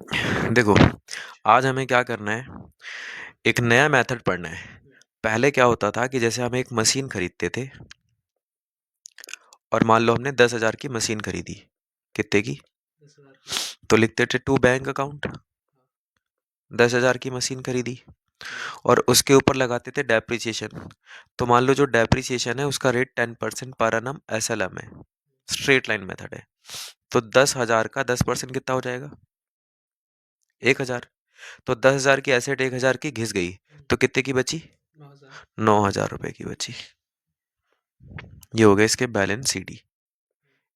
देखो, आज हमें क्या करना है, एक नया मेथड पढ़ना है। पहले क्या होता था कि जैसे हम एक मशीन खरीदते थे और मान लो हमने 10,000 की मशीन खरीदी। कितने की? 10,000 की। तो लिखते थे टू बैंक अकाउंट। 10,000 की मशीन खरीदी और उसके ऊपर लगाते थे डेप्रिसिएशन। तो मान लो जो डेप्रिसिएशन है उसका रेट 10% पर एनम SLM है, स्ट्रेट लाइन मेथड है। तो 10,000 का 10% कितना हो जाएगा? 1,000। तो 10,000 की एसेट 1,000 की घिस गई, तो कितने की बची? 9,000। 9,000 रुपए की बची। ये हो गया इसके बैलेंस CD।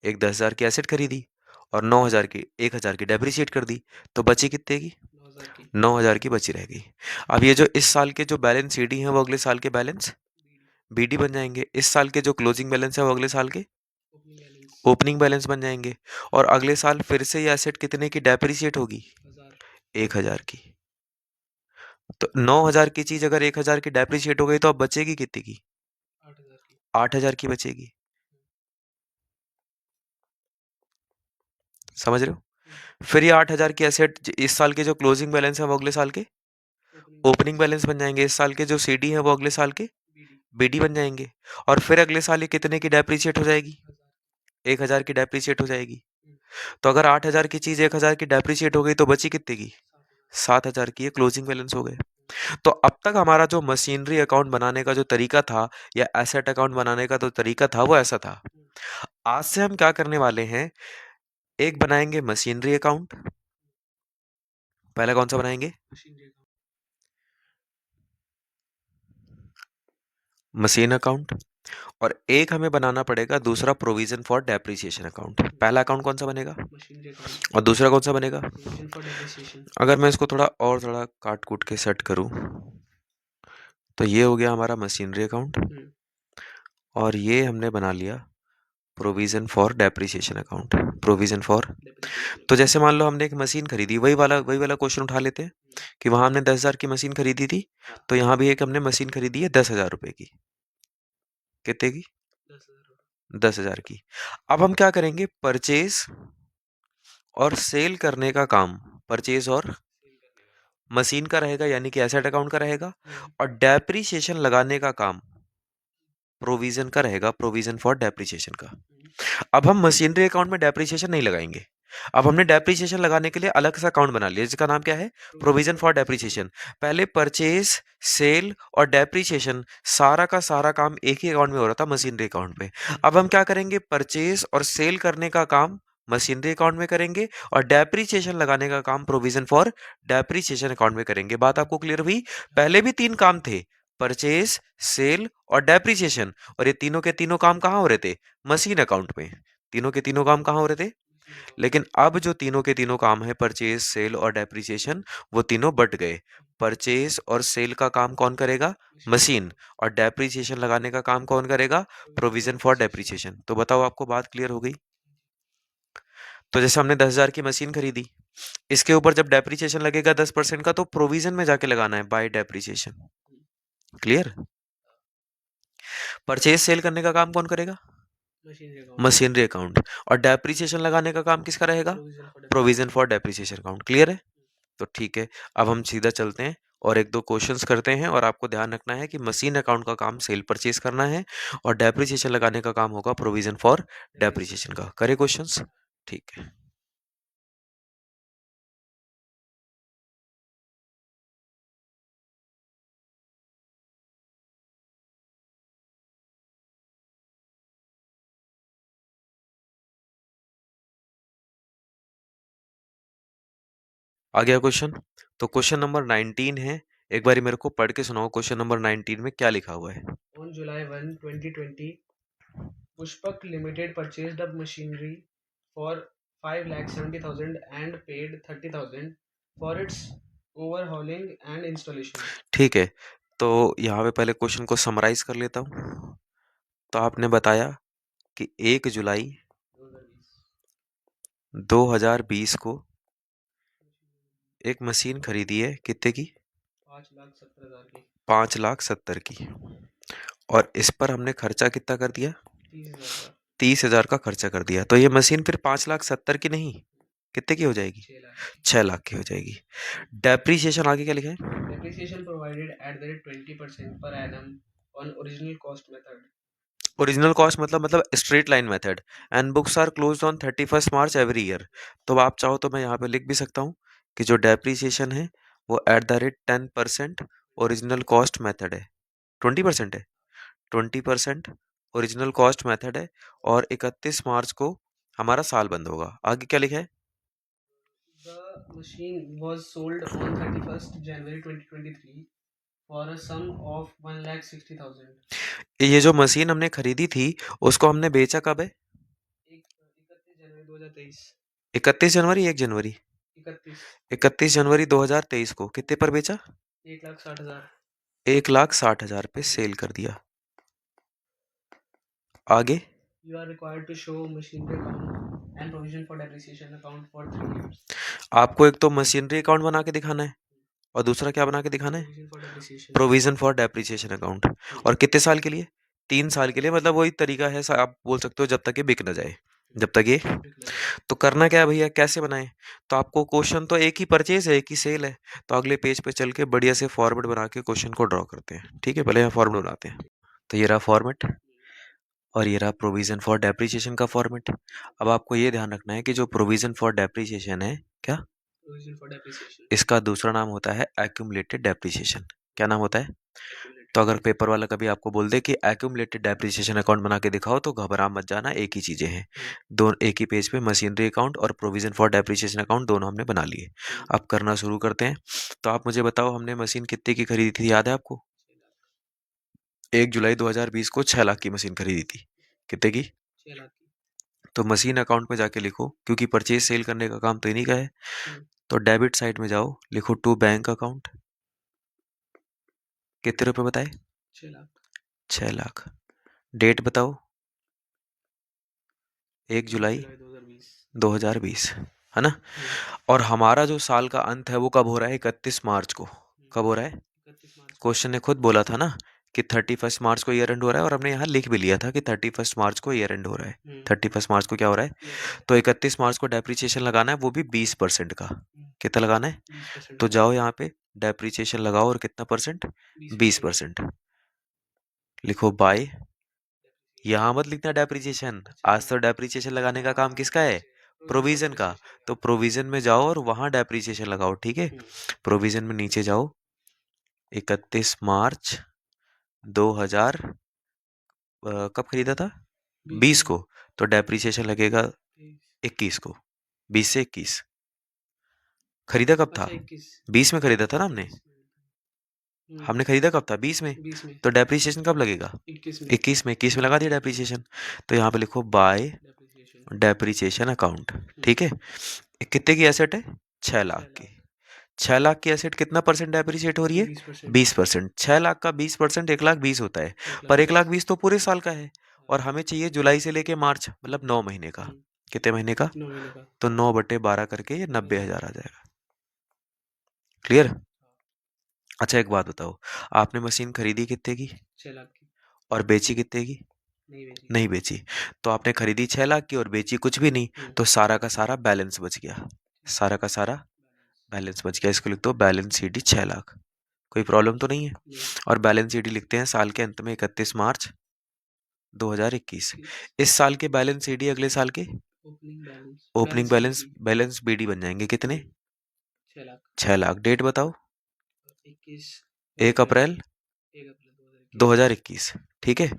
एक 10,000 की एसेट खरीदी और 9,000 की 1,000 की डेप्रिसिएट कर दी, तो बची कितने की? 9,000 की। 9,000 की बची रह गई। अब ये जो इस साल के जो बैलेंस CD हैं वो अगले साल के बैलेंस BD बन जाएंगे। इस साल के जो क्लोजिंग बैलेंस है वो अगले साल के ओपनिंग बैलेंस। ओपनिंग बैलेंस बन जाएंगे। और अगले साल फिर से ये एसेट कितने की डेप्रिसिएट होगी? 1,000। 1,000 की। तो 9,000 की चीज अगर 1,000 की डेप्रिसिएट हो गई तो अब बचेगी कितनी की? 8,000 की। 8,000 की बचेगी। समझ रहे हो? फिर ये 8,000 की एसेट इस साल के जो क्लोजिंग बैलेंस है वो अगले साल के ओपनिंग ओपनिंग बैलेंस। बैलेंस बन जाएंगे। इस साल के जो CD है वो अगले साल के BD। BD बन जाएंगे। और फिर अगले साल ये कितने की डेप्रिसिएट हो जाएगी? 1,000। 1,000 की डेप्रिसिएट हो जाएगी। हम्म, तो अगर 8,000 की चीज 1,000 की डेप्रिसिएट हो गई तो बची कितने की? 7,000। 7,000 की। ये क्लोजिंग बैलेंस हो गए। तो अब तक हमारा जो मशीनरी अकाउंट बनाने का जो तरीका था या एसेट अकाउंट बनाने का जो तरीका था वो ऐसा था। आज से हम क्या करने वाले हैं, एक बनाएंगे मशीनरी अकाउंट। पहला कौन सा बनाएंगे? Machinery account. Machine account. और एक हमें बनाना पड़ेगा दूसरा प्रोविजन फॉर डेप्रिसिएशन अकाउंट। पहला अकाउंट कौन सा बनेगा मशीनरी अकाउंट। और दूसरा कौन सा बनेगा? Provision for depreciation. अगर मैं इसको थोड़ा काट कूट के सेट करूं तो ये हो गया हमारा मशीनरी अकाउंट और ये हमने बना लिया provision for depreciation account. Provision for, depreciation तो अकाउंट। जैसे मान लो हमने एक मशीन खरीदी, वही वाला क्वेश्चन उठा लेते हैं कि वहां हमने 10,000 की मशीन खरीदी थी। तो यहाँ भी एक हमने मशीन खरीदी है 10,000 रुपए की। कितने की? 10,000। 10,000 की। अब हम क्या करेंगे, परचेज और सेल करने का काम, परचेज और सेल करने का। मशीन का रहेगा यानी कि एसेट अकाउंट का रहेगा। हम्म। और डेप्रीशिएशन लगाने का काम प्रोविजन का रहेगा, प्रोविजन फॉर डेप्रीशिएशन का। हम्म। अब हम मशीनरी अकाउंट में डेप्रीशिएशन नहीं लगाएंगे। अब हमने डेप्रीशिएशन लगाने के लिए अलग सा अकाउंट बना लिया जिसका नाम क्या है? Provision provision for for depreciation. Depreciation. पहले परचेज, सेल और डेप्रीशिएशन सारा का सारा काम एक ही अकाउंट में हो रहा था, मशीनरी अकाउंट में। अब हम क्या करेंगे, परचेज और सेल करने का काम मशीनरी अकाउंट में करेंगे और डेप्रीशिएशन लगाने का काम प्रोविजन फॉर डेप्रीशिएशन अकाउंट में करेंगे। बात आपको क्लियर हुई? पहले भी तीन काम थे, परचेज, सेल और डेप्रीशिएशन, और ये तीनों के तीनों काम कहाँ हो रहे थे? मशीन अकाउंट में। तीनों के तीनों काम कहाँ हो रहे थे? Machine account. लेकिन अब जो तीनों के तीनों काम है, परचेज, सेल और डेप्रिसिएशन, वो तीनों बट गए। परचेज और सेल का काम कौन करेगा? Machine machine. अकाउंट। और डेप्रिसिएशन लगाने का काम कौन करेगा? Provision for provision for depreciation. Depreciation. तो बताओ, आपको बात क्लियर हो गई? तो जैसे हमने 10,000 की मशीन खरीदी, इसके ऊपर जब डेप्रिसिएशन लगेगा 10% का, तो प्रोविजन में जाके लगाना है bye depreciation. Clear? Purchase sale करने का काम कौन करेगा? Machinery account. Machinery account. और डेप्रिसिएशन लगाने का काम किसका रहेगा? Provision for provision depreciation. For depreciation account. Clear है? तो ठीक है, अब हम सीधा चलते हैं और एक दो क्वेश्चंस करते हैं। और आपको ध्यान रखना है कि मशीन अकाउंट का काम सेल परचेज करना है और डेप्रिसिएशन लगाने का काम होगा प्रोविजन फॉर डेप्रिसिएशन डेप्रिसिएशन। का। करे क्वेश्चंस? ठीक है। आ गया क्वेश्चन? तो क्वेश्चन नंबर 19 है। एक बारी मेरे को पढ़ के सुनाओ, क्वेश्चन नंबर 19 में क्या लिखा हुआ है? On July 1, 2020, Pushpak Limited purchased a machinery for 5,70,000 and paid 30,000 for its overhauling and installation. ठीक है, तो यहाँ पे पहले क्वेश्चन को समराइज कर लेता हूँ। तो आपने बताया कि 1 जुलाई 2020। 2020 को एक मशीन खरीदी है, कितने की? 5,70,000 की। 5,70,000 की। और इस पर हमने खर्चा कितना कर दिया? 30,000 का। 30,000 का खर्चा कर दिया। तो ये मशीन फिर 5,70,000 की नहीं, कितने की हो जाएगी? 6 लाख की। 6 लाख की हो जाएगी। डेप्रीशिएशन आगे क्या लिखा है? Depreciation provided at the rate 20% per annum on original cost method. Original cost मतलब straight line method. And books are closed on 31 March every year. तो आप चाहो तो मैं यहाँ पे लिख भी सकता हूँ कि जो डेप्रीसिएशन है वो at the rate 10% original cost method है। 20% है, 20% ओरिजिनल कॉस्ट मेथड है, और 31 मार्च को हमारा साल बंद होगा। आगे क्या लिखा है? The machine was sold on 31st January 2023 for a sum of 1,60,000. ये जो मशीन हमने खरीदी थी उसको हमने बेचा कब है? 31 जनवरी 2023। 31 जनवरी, 1 जनवरी? 31। 31 जनवरी 2023 को कितने पर बेचा? 1,60,000। 1,60,000 पे सेल कर दिया। आगे You are required to show machinery account and provision for depreciation account for 3 years. आपको एक तो मशीनरी अकाउंट बना के दिखाना है और दूसरा क्या बना के दिखाना है? Provision for depreciation. Provision for depreciation account. और कितने साल के लिए? 3 साल के लिए। मतलब वही तरीका है, आप बोल सकते हो, जब तक ये बिक ना जाए, जब तक ये। तो करना क्या है भैया, कैसे बनाएं? तो आपको क्वेश्चन तो एक ही परचेज है, एक ही सेल है, तो अगले पेज पे चल के बढ़िया से फॉर्मेट बना के क्वेश्चन को ड्रॉ करते हैं। ठीक है, पहले यहाँ फॉर्मेट बनाते हैं। तो ये रहा फॉर्मेट और ये रहा प्रोविजन फॉर डेप्रिसिएशन का फॉर्मेट। अब आपको ये ध्यान रखना है कि जो प्रोविजन फॉर डेप्रिसिएशन है, क्या Provision for depreciation. इसका दूसरा नाम होता है एक्यूमुलेटेड डेप्रिसिएशन। क्या नाम होता है? Accumulated. तो अगर पेपर वाला कभी आपको बोल दे कि एक्यूमुलेटेड डेप्रिसिएशन अकाउंट बना के दिखाओ तो घबरा मत जाना, एक ही चीजें हैं। दोनों एक ही पेज पे मशीनरी अकाउंट और प्रोविजन फॉर डेप्रिसिएशन अकाउंट दोनों हमने बना लिए। अब करना शुरू करते हैं। तो आप मुझे बताओ, हमने मशीन कितने की खरीदी थी, याद है आपको? 1 जुलाई 2020 को 6 लाख की मशीन खरीदी थी। कितने की? 6 लाख की। तो मशीन अकाउंट में जाके लिखो, क्योंकि परचेज सेल करने का काम तो इन्हीं का है। तो डेबिट साइड में जाओ, लिखो टू बैंक अकाउंट। कितने रुपए बताए? 6 लाख। 6 लाख। डेट बताओ? 1 जुलाई 2020। 2020, है ना? और हमारा जो साल का अंत है वो कब हो रहा है? 31 मार्च को। कब हो रहा है? 31 मार्च। क्वेश्चन ने खुद बोला था ना कि 31 मार्च को ईयर एंड हो रहा है, और हमने यहाँ लिख भी लिया था कि 31 मार्च को ईयर एंड हो रहा है। 31 मार्च को क्या हो रहा है? तो 31 मार्च को डेप्रीसिएशन लगाना है, वो भी 20% का। कितना लगाना है? 20%। तो जाओ यहाँ पे डेप्रीसिएशन लगाओ, और कितना परसेंट? 20%। लिखो बाय। यहाँ मत लिखना डेप्रीसिएशन, आज तो डेप्रीसिएशन लगाने का काम किसका है? प्रोविजन का। तो प्रोविजन में जाओ और वहां डेप्रीसिएशन लगाओ, ठीक है? प्रोविजन में नीचे जाओ, 31 मार्च 2000 कब खरीदा था? 20 को। तो डेप्रीसिएशन लगेगा 21 को। 20 से 21 खरीदा कब था? 20 में खरीदा था ना हमने। हमने खरीदा कब था? 20 में। 20 में। तो डेप्रीसिएशन कब लगेगा? 21 में। 21 में। 21 में लगा दिया डेप्रीसिएशन। तो यहाँ पे लिखो बाय डेप्रीसिएशन अकाउंट, ठीक है? कितने की एसेट है? 6 लाख की। 6 लाख की एसेट कितना परसेंट डेप्रिसिएट हो रही है? 20%। 6 लाख का 20%, 1,20,000 होता है। पर 1,20,000 तो पूरे साल का है, और हमें चाहिए जुलाई से लेके मार्च, मतलब 9 महीने का। कितने महीने का? 9 महीने का। तो 9/12 करके ये 90,000 आ जाएगा। क्लियर? अच्छा एक बात बताओ, आपने मशीन खरीदी कितने की 6 लाख की। और बेची कितने की? नहीं बेची। नहीं बेची। तो आपने खरीदी 6 लाख की और बेची कुछ भी नहीं, तो सारा का सारा बैलेंस बच गया। सारा का सारा बैलेंस बच गया। इसको लिख दो बैलेंस सीडी 6 लाख। कोई प्रॉब्लम तो नहीं है? और बैलेंस सीडी लिखते हैं साल के अंत में 31 मार्च 2021। इस साल के बैलेंस सीडी अगले साल के ओपनिंग बैलेंस बैलेंस बीडी बन जाएंगे। कितने? 6 लाख। 6 लाख। डेट बताओ? 21 1 अप्रैल 2021, ठीक है?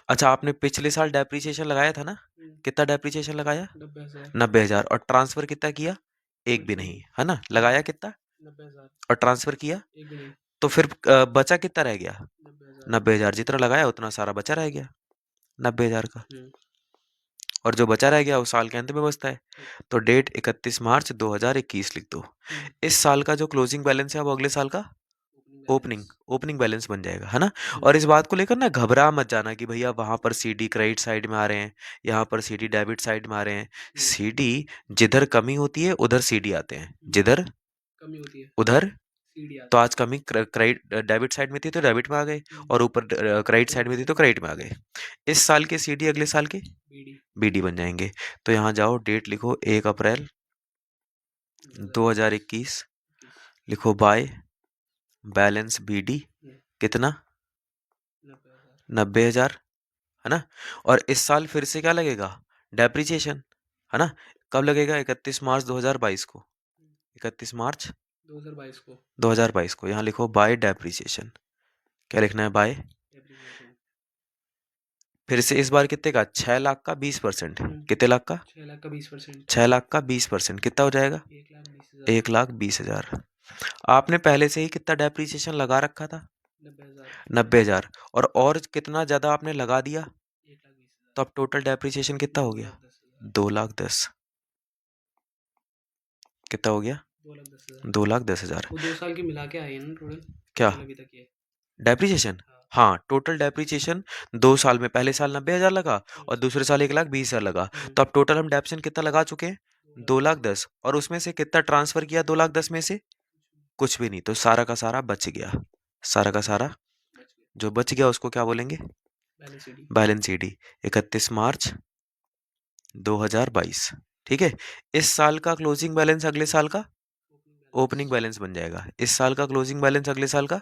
अच्छा, आपने पिछले साल डेप्रीसिएशन लगाया था ना? कितना डेप्रीसिएशन लगाया? 90,000। 90,000। और ट्रांसफर कितना किया? एक भी नहीं, है ना? लगाया कितना 90,000 और ट्रांसफर किया? एक भी नहीं। तो फिर बचा कितना रह गया? 90,000। जितना लगाया उतना सारा बचा रह गया 90,000 का, और जो बचा रह गया वो साल के अंत में बचता है। तो डेट 31 मार्च 2021 लिख दो। इस साल का जो क्लोजिंग बैलेंस है वो अगले साल का ओपनिंग बैलेंस बन जाएगा, है ना? और इस बात को लेकर ना घबरा मत जाना कि भैया वहां पर सीडी क्रेडिट साइड में आ रहे हैं, यहाँ पर सीडी डेबिट साइड में आ रहे हैं। सीडी जिधर कमी होती है उधर सीडी आते हैं, जिधर कमी होती है उधर। तो आज कमी क्रेडिट डेबिट साइड में थी तो डेबिट में आ गए, और ऊपर क्रेडिट साइड में थी तो क्रेडिट में आ गए। इस साल के सीडी अगले साल के बीडी बन जाएंगे। तो यहाँ जाओ, डेट लिखो 1 अप्रैल 2021 लिखो बाय बैलेंस बीडी कितना 90,000 है ना। और इस साल फिर से क्या लगेगा डेप्रिसिएशन है ना। कब लगेगा 31 मार्च 2022 को 31 मार्च 2022 को यहाँ लिखो बाय डेप्रिसिएशन। क्या लिखना है बाय फिर से इस बार कितने का 6 लाख का 20%। कितने लाख का 6 लाख का 20%। 6 लाख का 20% कितना हो जाएगा 1,20,000। 1,20,000। आपने पहले से ही कितना डेप्रिसिएशन लगा रखा था 90,000। 90,000 और कितना ज्यादा आपने लगा दिया तो अब टोटल डेप्रिसिएशन कितना हो गया 2,10,000। कितना हो गया 2,10,000। 2 साल की मिला के आई है ना टोटल क्या अभी तक ये डेप्रिसिएशन हाँ टोटल डेप्रिसिएशन 2 साल में पहले साल 90,000 लगा और दूसरे साल 1,20,000 लगा। तो अब टोटल हम डेप्रिसिएशन कितना लगा चुके हैं 2,10,000 और उसमें से कितना ट्रांसफर किया 2,10,000 में से कुछ भी नहीं। तो सारा का सारा बच गया। सारा का सारा जो बच गया उसको क्या बोलेंगे बैलेंस ईडी 31 मार्च 2022। ठीक है। इस साल का क्लोजिंग बैलेंस अगले साल का ओपनिंग बैलेंस बन जाएगा। इस साल का क्लोजिंग बैलेंस अगले साल का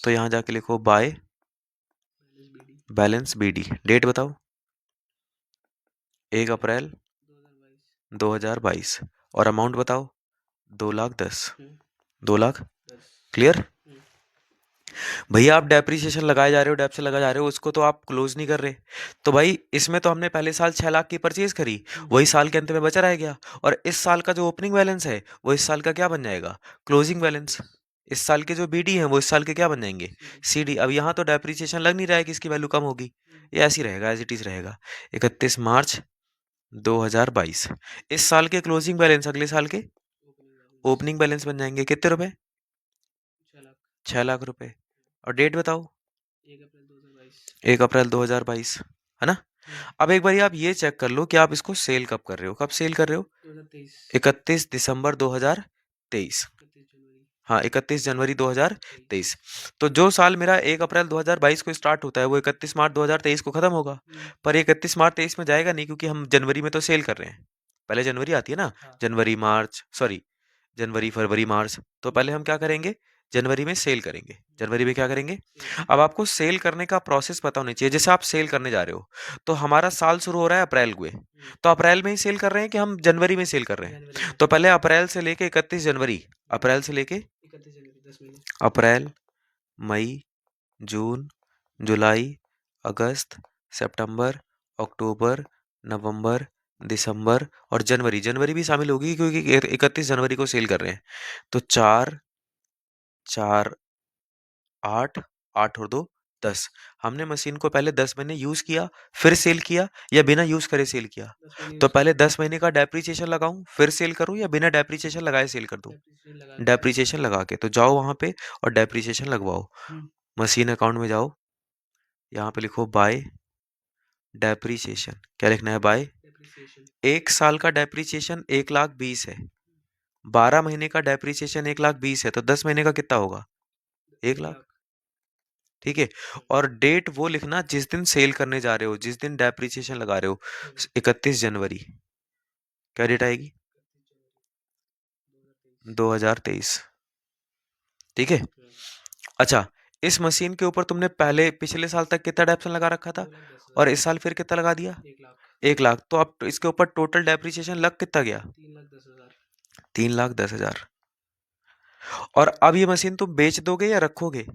तो यहां जाके लिखो बाय बैलेंस बीडी। डेट बताओ 1 अप्रैल 2022 और अमाउंट बताओ 2,10,000। 2,00,000 क्लियर। भैया आप डेप्रिसिएशन लगाए जा रहे हो डेप से लगा जा रहे हो उसको तो आप क्लोज नहीं कर रहे। तो भाई इसमें तो हमने पहले साल 6 लाख की परचेज करी वही साल के अंत में बचा रह गया और इस साल का जो ओपनिंग बैलेंस है वो इस साल का क्या बन जाएगा क्लोजिंग बैलेंस। इस साल के जो बीडी हैं वो इस साल के क्या बन जाएंगे सीडी। अब यहाँ तो डेप्रिसिएशन लग नहीं रहा है कि इसकी वैल्यू कम होगी ये ऐसी रहेगा एज इट इज रहेगा 31 मार्च 2022। इस साल के क्लोजिंग बैलेंस अगले साल के ओपनिंग बैलेंस बन जाएंगे कितने रुपए 6 लाख रुपए। और डेट बताओ 1 अप्रैल 2022 है ना। अब एक बार आप ये चेक कर लो कि आप इसको सेल कब कर रहे हो कब सेल कर रहे हो 31 दिसंबर 2023। हाँ 31 जनवरी 2023। तो जो साल मेरा 1 अप्रैल 2022 को स्टार्ट होता है वो 31 मार्च 2023 को खत्म होगा। पर 31 मार्च 23 में जाएगा नहीं क्योंकि हम जनवरी में तो सेल कर रहे हैं। पहले जनवरी आती है ना जनवरी मार्च सॉरी जनवरी फरवरी मार्च। तो पहले हम क्या करेंगे जनवरी में सेल करेंगे। जनवरी में क्या करेंगे। अब आपको सेल करने का प्रोसेस पता होना चाहिए। जैसे आप सेल करने जा रहे हो तो हमारा साल शुरू हो रहा है अप्रैल में तो अप्रैल में ही सेल कर रहे हैं कि हम जनवरी में सेल कर रहे हैं। तो पहले अप्रैल से लेके 31 जनवरी अप्रैल से लेके अप्रैल मई जून जुलाई अगस्त सितंबर अक्टूबर नवंबर दिसंबर और जनवरी। जनवरी भी शामिल होगी क्योंकि 31 जनवरी को सेल कर रहे हैं। तो 4 4 8 8 और 2 10। हमने मशीन को पहले 10 महीने यूज किया फिर सेल किया या बिना यूज करे सेल किया। तो पहले 10 महीने का डेप्रिसिएशन लगाऊं फिर सेल करूं या बिना डेप्रिसिएशन लगाए सेल कर दूं। डेप्रिसिएशन लगा के तो जाओ वहां पे और डेप्रिसिएशन लगवाओ। मशीन अकाउंट में जाओ यहाँ पे लिखो बाय डेप्रिसिएशन। क्या लिखना है बाय। 1 साल का डेप्रिसिएशन 1,20,000 है 12 महीने का डेप्रिसिएशन 1,20,000 है तो 10 महीने का कितना होगा 1,00,000। ठीक है। और डेट वो लिखना जिस दिन सेल करने जा रहे हो जिस दिन डेप्रिसिएशन लगा रहे हो 31 जनवरी। क्या डेट आएगी 2023। ठीक है। अच्छा इस मशीन के ऊपर तुमने पहले पिछले साल तक कितना डेप्सन लगा रखा था और इस साल फिर कितना लगा दिया 1,00,000। तो अब इसके ऊपर टोटल डेप्रिसिएशन लग कितना गया 3,10,000। और अब ये मशीन तुम बेच दोगे या रखोगे।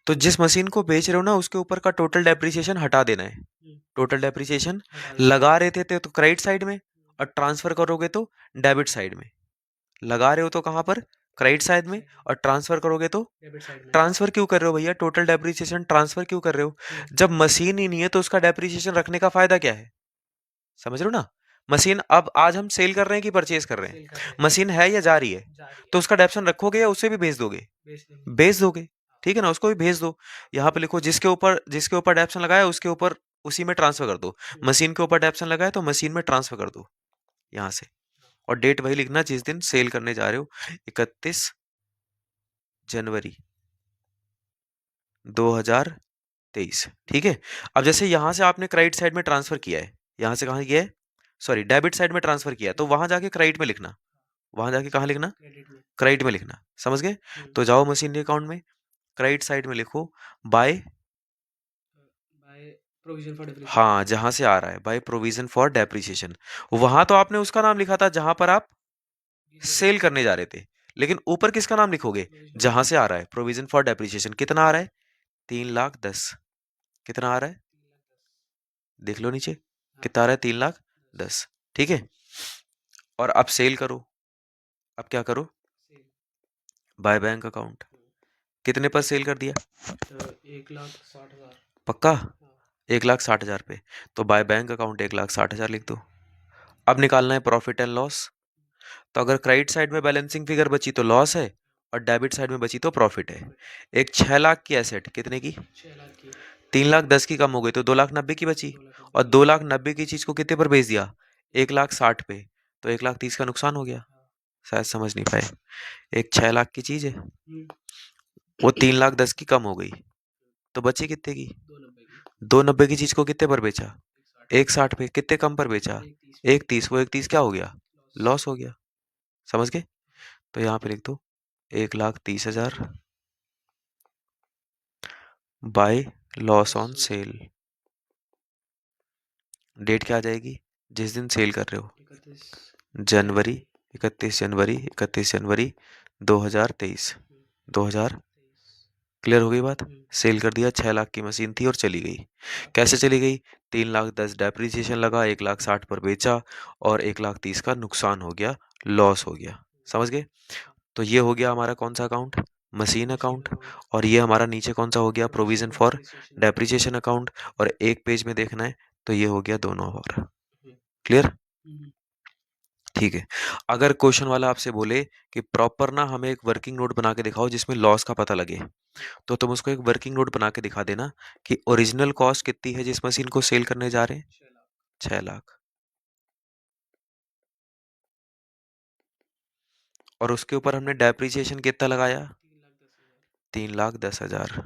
तो जिस मशीन को बेच रहे हो ना उसके ऊपर का टोटल डेप्रिसिएशन हटा देना है। टोटल डेप्रिसिएशन लगा रहे थे तो क्रेडिट साइड में और ट्रांसफर करोगे तो डेबिट साइड में। लगा रहे हो तो कहां पर क्रेडिट साइड में और ट्रांसफर करोगे तो ट्रांसफर क्यों कर रहे हो भैया टोटल डेप्रिसिएशन ट्रांसफर क्यों कर रहे हो। जब मशीन ही नहीं है तो उसका डेप्रिसिएशन रखने का फायदा क्या है। समझ रहे हो ना। मशीन अब आज हम सेल कर रहे हैं कि परचेज कर रहे हैं। मशीन है या जा रही है तो उसका डेप्शन रखोगे या उसे भी भेज दोगे भेज दोगे। ठीक है ना उसको भी भेज दो। यहाँ पे लिखो जिसके ऊपर डेप्शन लगाया उसके ऊपर उसी में ट्रांसफर कर दो। मशीन के ऊपर डेप्शन लगाया तो मशीन में ट्रांसफर कर दो यहाँ से। और डेट वही लिखना जिस दिन सेल करने जा रहे हो 31 जनवरी 2023। ठीक है। अब जैसे यहां से आपने क्रेडिट साइड में ट्रांसफर किया है यहाँ से कहाँ किया है सॉरी डेबिट साइड में ट्रांसफर किया है तो वहां जाके क्रेडिट में लिखना वहां जाके कहाँ लिखना, क्रेडिट में। क्रेडिट में लिखना, समझ गए। तो जाओ मशीनरी अकाउंट में, क्रेडिट साइड में लिखो by, by provision for depreciation. हाँ जहां से आ रहा है बाय प्रोविजन फॉर डेप्रिसिएशन। वहां तो आपने उसका नाम लिखा था जहां पर आप सेल करने जा रहे थे, लेकिन ऊपर किसका नाम लिखोगे, जहां से आ रहा है प्रोविजन फॉर डेप्रिसिएशन। कितना आ रहा है, 3,10,000। कितना आ रहा है, देख लो नीचे कितना आ रहा है, 3,10,000। ठीक है, और अब सेल करो। अब क्या करो, बाय बैंक अकाउंट। कितने पर सेल कर दिया, 1,60,000। पक्का 1,60,000 पे। तो बाय बैंक अकाउंट 1,60,000 लिख दो। अब निकालना है प्रॉफिट एंड लॉस। तो अगर क्रेडिट साइड में बैलेंसिंग फिगर बची तो लॉस है, और डेबिट साइड में बची तो प्रॉफिट है। एक 6 लाख की एसेट कितने की, 6 लाख की। 3,10,000 की कम हो गई तो 2,90,000 की बची, 2,90,000 और की। 2,90,000 की चीज को कितने पर बेच दिया, 1,60,000 पे, तो 1,30,000 का नुकसान हो गया। शायद समझ नहीं पाए। एक 6 लाख की चीज है, वो 3,10,000 की कम हो गई, तो बची कितने की, 2,90 की। 2,90,000 की चीज को कितने पर बेचा, 1,60 पे। कितने कम पर बेचा, 1,30 1,30। वो 1,30 क्या हो गया, लॉस। लॉस हो गया। समझ गए। तो यहाँ पे लिख दो 1,30,000 by loss on sale. Date क्या आ जाएगी, जिस दिन सेल कर रहे हो, 31 जनवरी, 31 जनवरी, 31 जनवरी 2023, 2000। क्लियर हो गई बात। सेल कर दिया, 6 लाख की मशीन थी और चली गई। कैसे चली गई, 3,10,000 डेप्रिसिएशन लगा, 1,60,000 पर बेचा, और 1,30,000 का नुकसान हो गया, लॉस हो गया। समझ गए। तो ये हो गया हमारा कौन सा अकाउंट, मशीन अकाउंट। और ये हमारा नीचे कौन सा हो गया, प्रोविजन फॉर डेप्रिसिएशन अकाउंट। और एक पेज में देखना है तो ये हो गया दोनों। और क्लियर, ठीक है। अगर क्वेश्चन वाला आपसे बोले कि प्रॉपर ना हमें एक वर्किंग नोट बना के दिखाओ जिसमें लॉस का पता लगे, तो तुम उसको एक वर्किंग नोट बना के दिखा देना कि ओरिजिनल कॉस्ट कितनी है जिस मशीन को सेल करने जा रहे हैं, 6 लाख, और उसके ऊपर हमने डेप्रिसिएशन कितना लगाया, 3,10,000।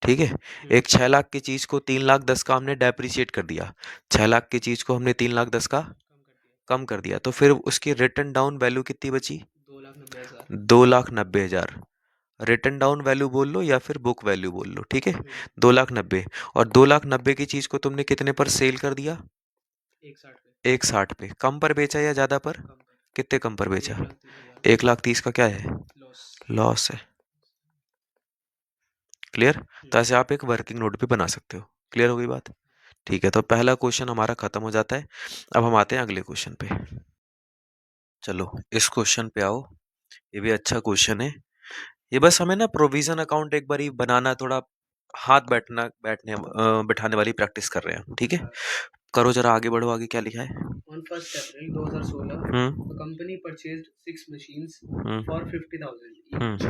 ठीक है, एक 6 लाख की चीज को 3,10,000 का हमने डेप्रिशिएट कर दिया, 6 लाख की चीज को हमने 3,10,000 का कम कर दिया, तो फिर उसकी रिटर्न डाउन वैल्यू कितनी बची, 2,90,000। 2,90,000। रिटर्न डाउन वैल्यू बोल लो या फिर बुक वैल्यू बोल लो, ठीक है। 2,90,000, और 2,90,000 की चीज को तुमने कितने पर सेल कर दिया, 1,60 पे। कम पर बेचा या ज्यादा पर, कितने कम पर बेचा, 1,30,000 का क्या है, लॉस है। क्लियर। तो ऐसे आप एक वर्किंग नोट भी बना सकते हो। क्लियर हो गई बात। ठीक है, तो पहला क्वेश्चन हमारा खत्म हो जाता है। अब हम आते हैं अगले क्वेश्चन पे। चलो इस क्वेश्चन पे आओ, ये भी अच्छा क्वेश्चन है। ये बस हमें ना प्रोविजन अकाउंट एक बारी बनाना, थोड़ा हाथ बैठाने वाली प्रैक्टिस कर रहे हैं, ठीक है। करो जरा, आगे बढ़ो, आगे क्या लिखा है। On 1st April 2016, the company purchased 6 machines for 50,000 each.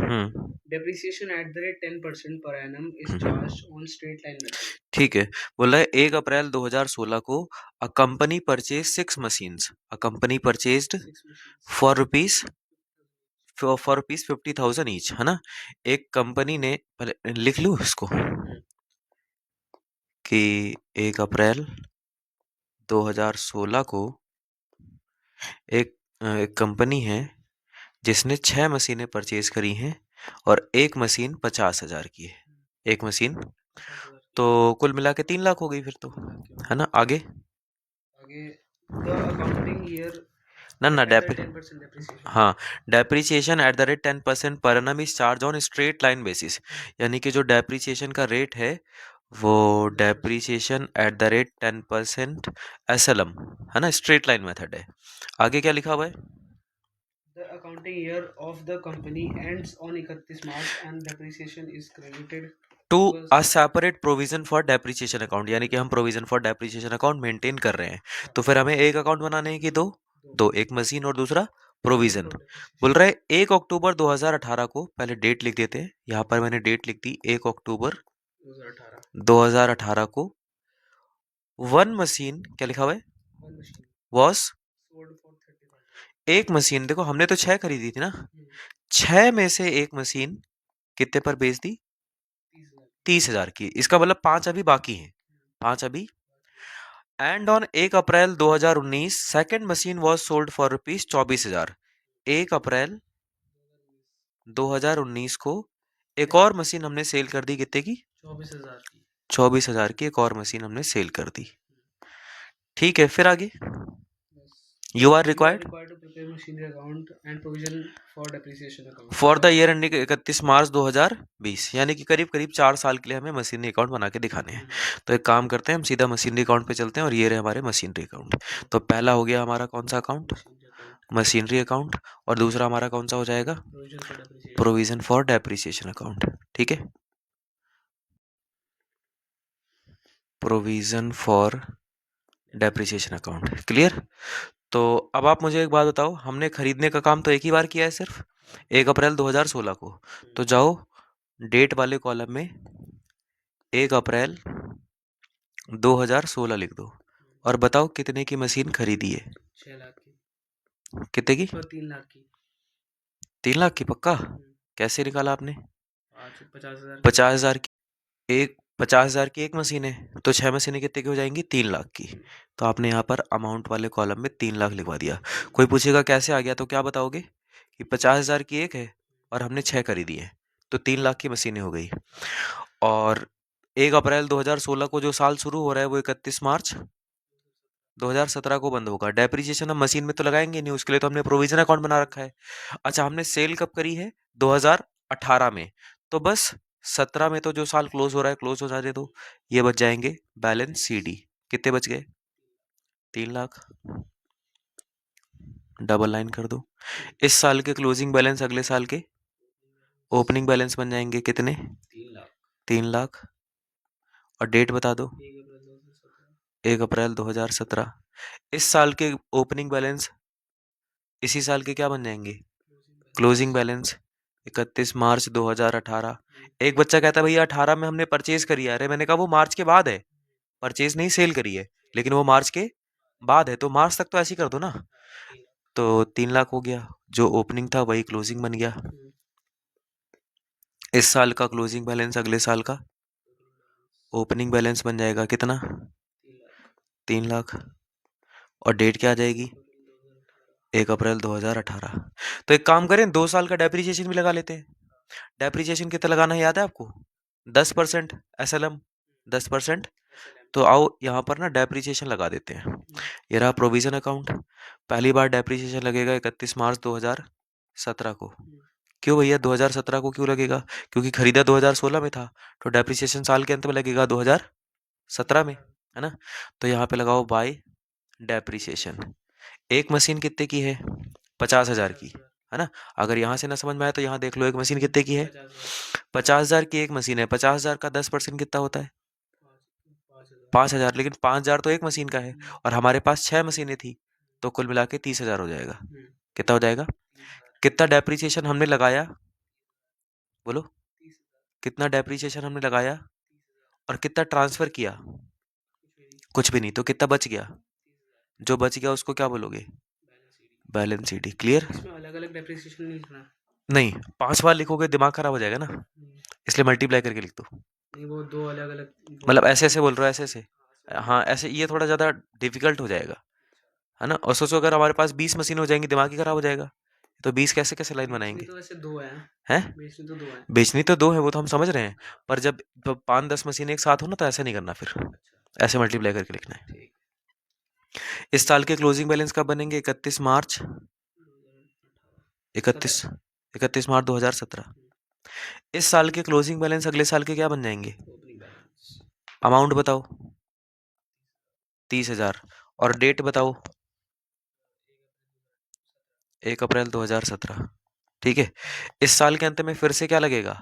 Depreciation at the rate 10% per annum is charged on straight line method. ठीक है, बोला है 1 अप्रैल 2016 को a company purchase 6 machines, a company purchased 6 machines. For rupees 50,000 each, है ना। एक company ने, पहले लिख लूं इसको कि 1 अप्रैल 2016 को एक कंपनी है जिसने 6 मशीनें परचेज करी हैं, और एक मशीन 50,000 की है, एक मशीन। तो कुल मिला के 3 लाख हो गई फिर तो, है ना। आगे The accounting year ना ना at the 10% depreciation. हाँ, depreciation at the rate 10% per annum is charge on straight line basis. यानी कि जो डेप्रिसिएशन का रेट है वो depreciation at the rate 10% SLM, है ना, स्ट्रेट लाइन मेथड है। आगे क्या लिखा हुआ है, The accounting year of the company ends on 31 March and depreciation is credited to to a separate provision for depreciation account. यानी कि हम provision for depreciation account maintain कर रहे हैं, तो फिर हमें एक अकाउंट बनाने हैं कि दो, एक मशीन और दूसरा प्रोविजन। बोल रहे 1 अक्टूबर 2018 को, पहले डेट लिख देते हैं, यहाँ पर मैंने डेट लिख दी 1 अक्टूबर 2018 को, वन मशीन, क्या लिखा हुआ है, वॉस, एक मशीन, देखो हमने तो 6 खरीदी थी ना, 6 में से एक मशीन कितने पर बेच दी, 30,000 की। इसका मतलब 5 अभी बाकी हैं, 5 अभी and on 1 April 2019 second machine was sold for rupees 24,000। 1 अप्रैल 2019 को एक और मशीन हमने सेल कर दी, कितने की? 24,000 की। 24,000 की एक और मशीन हमने सेल कर दी। ठीक है, फिर आगे you are You are required required to prepare machinery account and provision for depreciation account. For the year ending 31 मार्च 2020, यानी कि करीब करीब 4 साल के लिए हमें मशीनरी अकाउंट बना के दिखाने हैं। तो एक काम करते हैं, हम सीधा मशीनरी अकाउंट पे चलते हैं और ये रहे हमारे मशीनरी अकाउंट। तो पहला हो गया हमारा कौन सा अकाउंट? Machinery account. और दूसरा हमारा कौन सा हो जाएगा? Provision for depreciation account. ठीक है, provision for depreciation account. Clear? तो अब आप मुझे एक बात बताओ, हमने खरीदने का काम तो एक ही बार किया है सिर्फ, 1 अप्रैल 2016 को। तो जाओ डेट वाले कॉलम में 1 अप्रैल 2016 लिख दो और बताओ कितने की मशीन खरीदी है? 6 लाख की। कितने की? 3 लाख की। 3 लाख की पक्का? कैसे निकाला आपने? 50,000। 50,000 की एक 50,000 की एक मशीन है, तो 6 मशीनें कितने की हो जाएंगी? 3 लाख की। तो आपने यहाँ पर अमाउंट वाले कॉलम में 3 लाख लिखवा दिया। कोई पूछेगा कैसे आ गया, तो क्या बताओगे कि 50,000 की एक है और हमने 6 खरीदी है, तो 3 लाख की मशीनें हो गई। और 1 अप्रैल 2016 को जो साल शुरू हो रहा है वो 31 मार्च 2017 को बंद होगा। डेप्रिसिएशन हम मशीन में तो लगाएंगे नहीं, उसके लिए तो हमने प्रोविजन अकाउंट बना रखा है। अच्छा, हमने सेल कब करी है? 2018 में। तो बस 17 में तो जो साल क्लोज हो रहा है क्लोज हो जाने दो। ये बच जाएंगे बैलेंस सीडी। कितने बच गए? 3 लाख। डबल लाइन कर दो। इस साल के क्लोजिंग बैलेंस अगले साल के ओपनिंग बैलेंस बन जाएंगे कितने? 3 लाख। और डेट बता दो। 1 अप्रैल 2017। इस साल के ओपनिंग बैलेंस इसी साल के क्या बन जाएंगे? क्लोजिंग बैलेंस 31 मार्च 2018। एक बच्चा कहता है भैया 18 में हमने परचेज करी है। अरे मैंने कहा वो मार्च के बाद है, परचेज नहीं सेल करी है, लेकिन वो मार्च के बाद है, तो मार्च तक तो ऐसे ही कर दो ना। तो 3 लाख हो गया, जो ओपनिंग था वही क्लोजिंग बन गया। इस साल का क्लोजिंग बैलेंस अगले साल का ओपनिंग बैलेंस बन जाएगा कितना? 3 लाख। और डेट क्या आ जाएगी? 1 अप्रैल 2018। तो एक काम करें, 2 साल का डेप्रिसिएशन भी लगा लेते हैं। डेप्रिसिएशन कितना लगाना है याद है आपको? 10% SLM, 10%। तो आओ यहाँ पर ना डेप्रिसिएशन लगा देते हैं। ये रहा प्रोविजन अकाउंट। पहली बार डेप्रिसिएशन लगेगा 31 मार्च 2017 को। क्यों भैया 2017 को क्यों लगेगा? क्योंकि खरीदा 2016 में था, तो डेप्रिसिएशन साल के अंत में लगेगा 2017 में, है ना। तो यहाँ पे लगाओ बाय डेप्रिसिएशन। एक मशीन कितने की है? 50,000 की, है ना। अगर यहाँ से ना समझ में आए तो यहाँ देख लो, एक मशीन कितने की है? 50,000 की एक मशीन है। 50,000 का 10% कितना होता है? 5,000। लेकिन 5,000 तो एक मशीन का है और हमारे पास 6 मशीनें थी, तो कुल मिला के 30,000 हो जाएगा। कितना हो जाएगा? कितना डेप्रिसिएशन हमने लगाया? बोलो, कितना डेप्रिसिएशन हमने लगाया और कितना ट्रांसफर किया? कुछ भी नहीं। तो कितना बच गया? जो बच गया उसको क्या बोलोगे? Balance sheet. क्लियर? इसमें अलग-अलग डेप्रिसिएशन नहीं लिखना। नहीं, 5 बार लिखोगे दिमाग खराब हो जाएगा ना, इसलिए मल्टीप्लाई करके लिख दो। नहीं, वो 2 अलग-अलग मतलब ऐसे ऐसे बोल रहा है, ऐसे ऐसे। हाँ ऐसे, ये थोड़ा ज़्यादा डिफिकल्ट हो जाएगा, है ना। और सोचो अगर हमारे पास 20 मशीन हो जाएंगी, दिमाग ही खराब हो जाएगा। तो 20 कैसे कैसे लाइन बेचनी बनाएंगे? तो वैसे 2 हैं। हैं? बेचनी तो 2 हैं। बेचनी तो 2 है, वो तो हम समझ रहे हैं, पर जब 5-10 मशीन एक साथ हो ना, तो ऐसा नहीं करना, फिर ऐसे मल्टीप्लाई करके लिखना है। ठीक। इस साल के क्लोजिंग बैलेंस कब बनेंगे? 31 मार्च 31 31 मार्च 2017। इस साल के क्लोजिंग बैलेंस अगले साल के क्या बन जाएंगे? ओपनिंग बैलेंस अमाउंट बताओ। 30,000। और डेट बताओ। 1 अप्रैल 2017। ठीक है। इस साल के अंत में फिर से क्या लगेगा?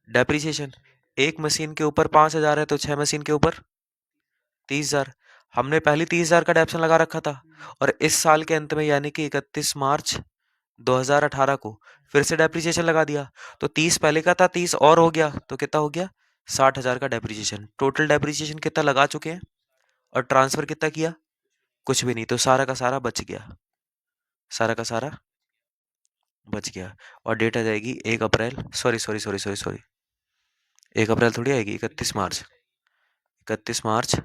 डेप्रिसिएशन। एक मशीन के ऊपर 5,000 है, तो 6 मशीन के ऊपर 30,000। हमने पहले 30,000 का डेप्शन लगा रखा था, और इस साल के अंत में यानी कि 31 मार्च 2018 को फिर से डेप्रिसिएशन लगा दिया। तो 30 पहले का था, 30 और हो गया, तो कितना हो गया? 60,000 का डेप्रिसिएशन। टोटल डेप्रिसिएशन कितना लगा चुके हैं और ट्रांसफर कितना किया? कुछ भी नहीं। तो सारा का सारा बच गया, सारा का सारा बच गया। और डेट आ जाएगी 1 April, sorry sorry sorry sorry sorry, 1 April थोड़ी आएगी, 31 मार्च। 31 मार्च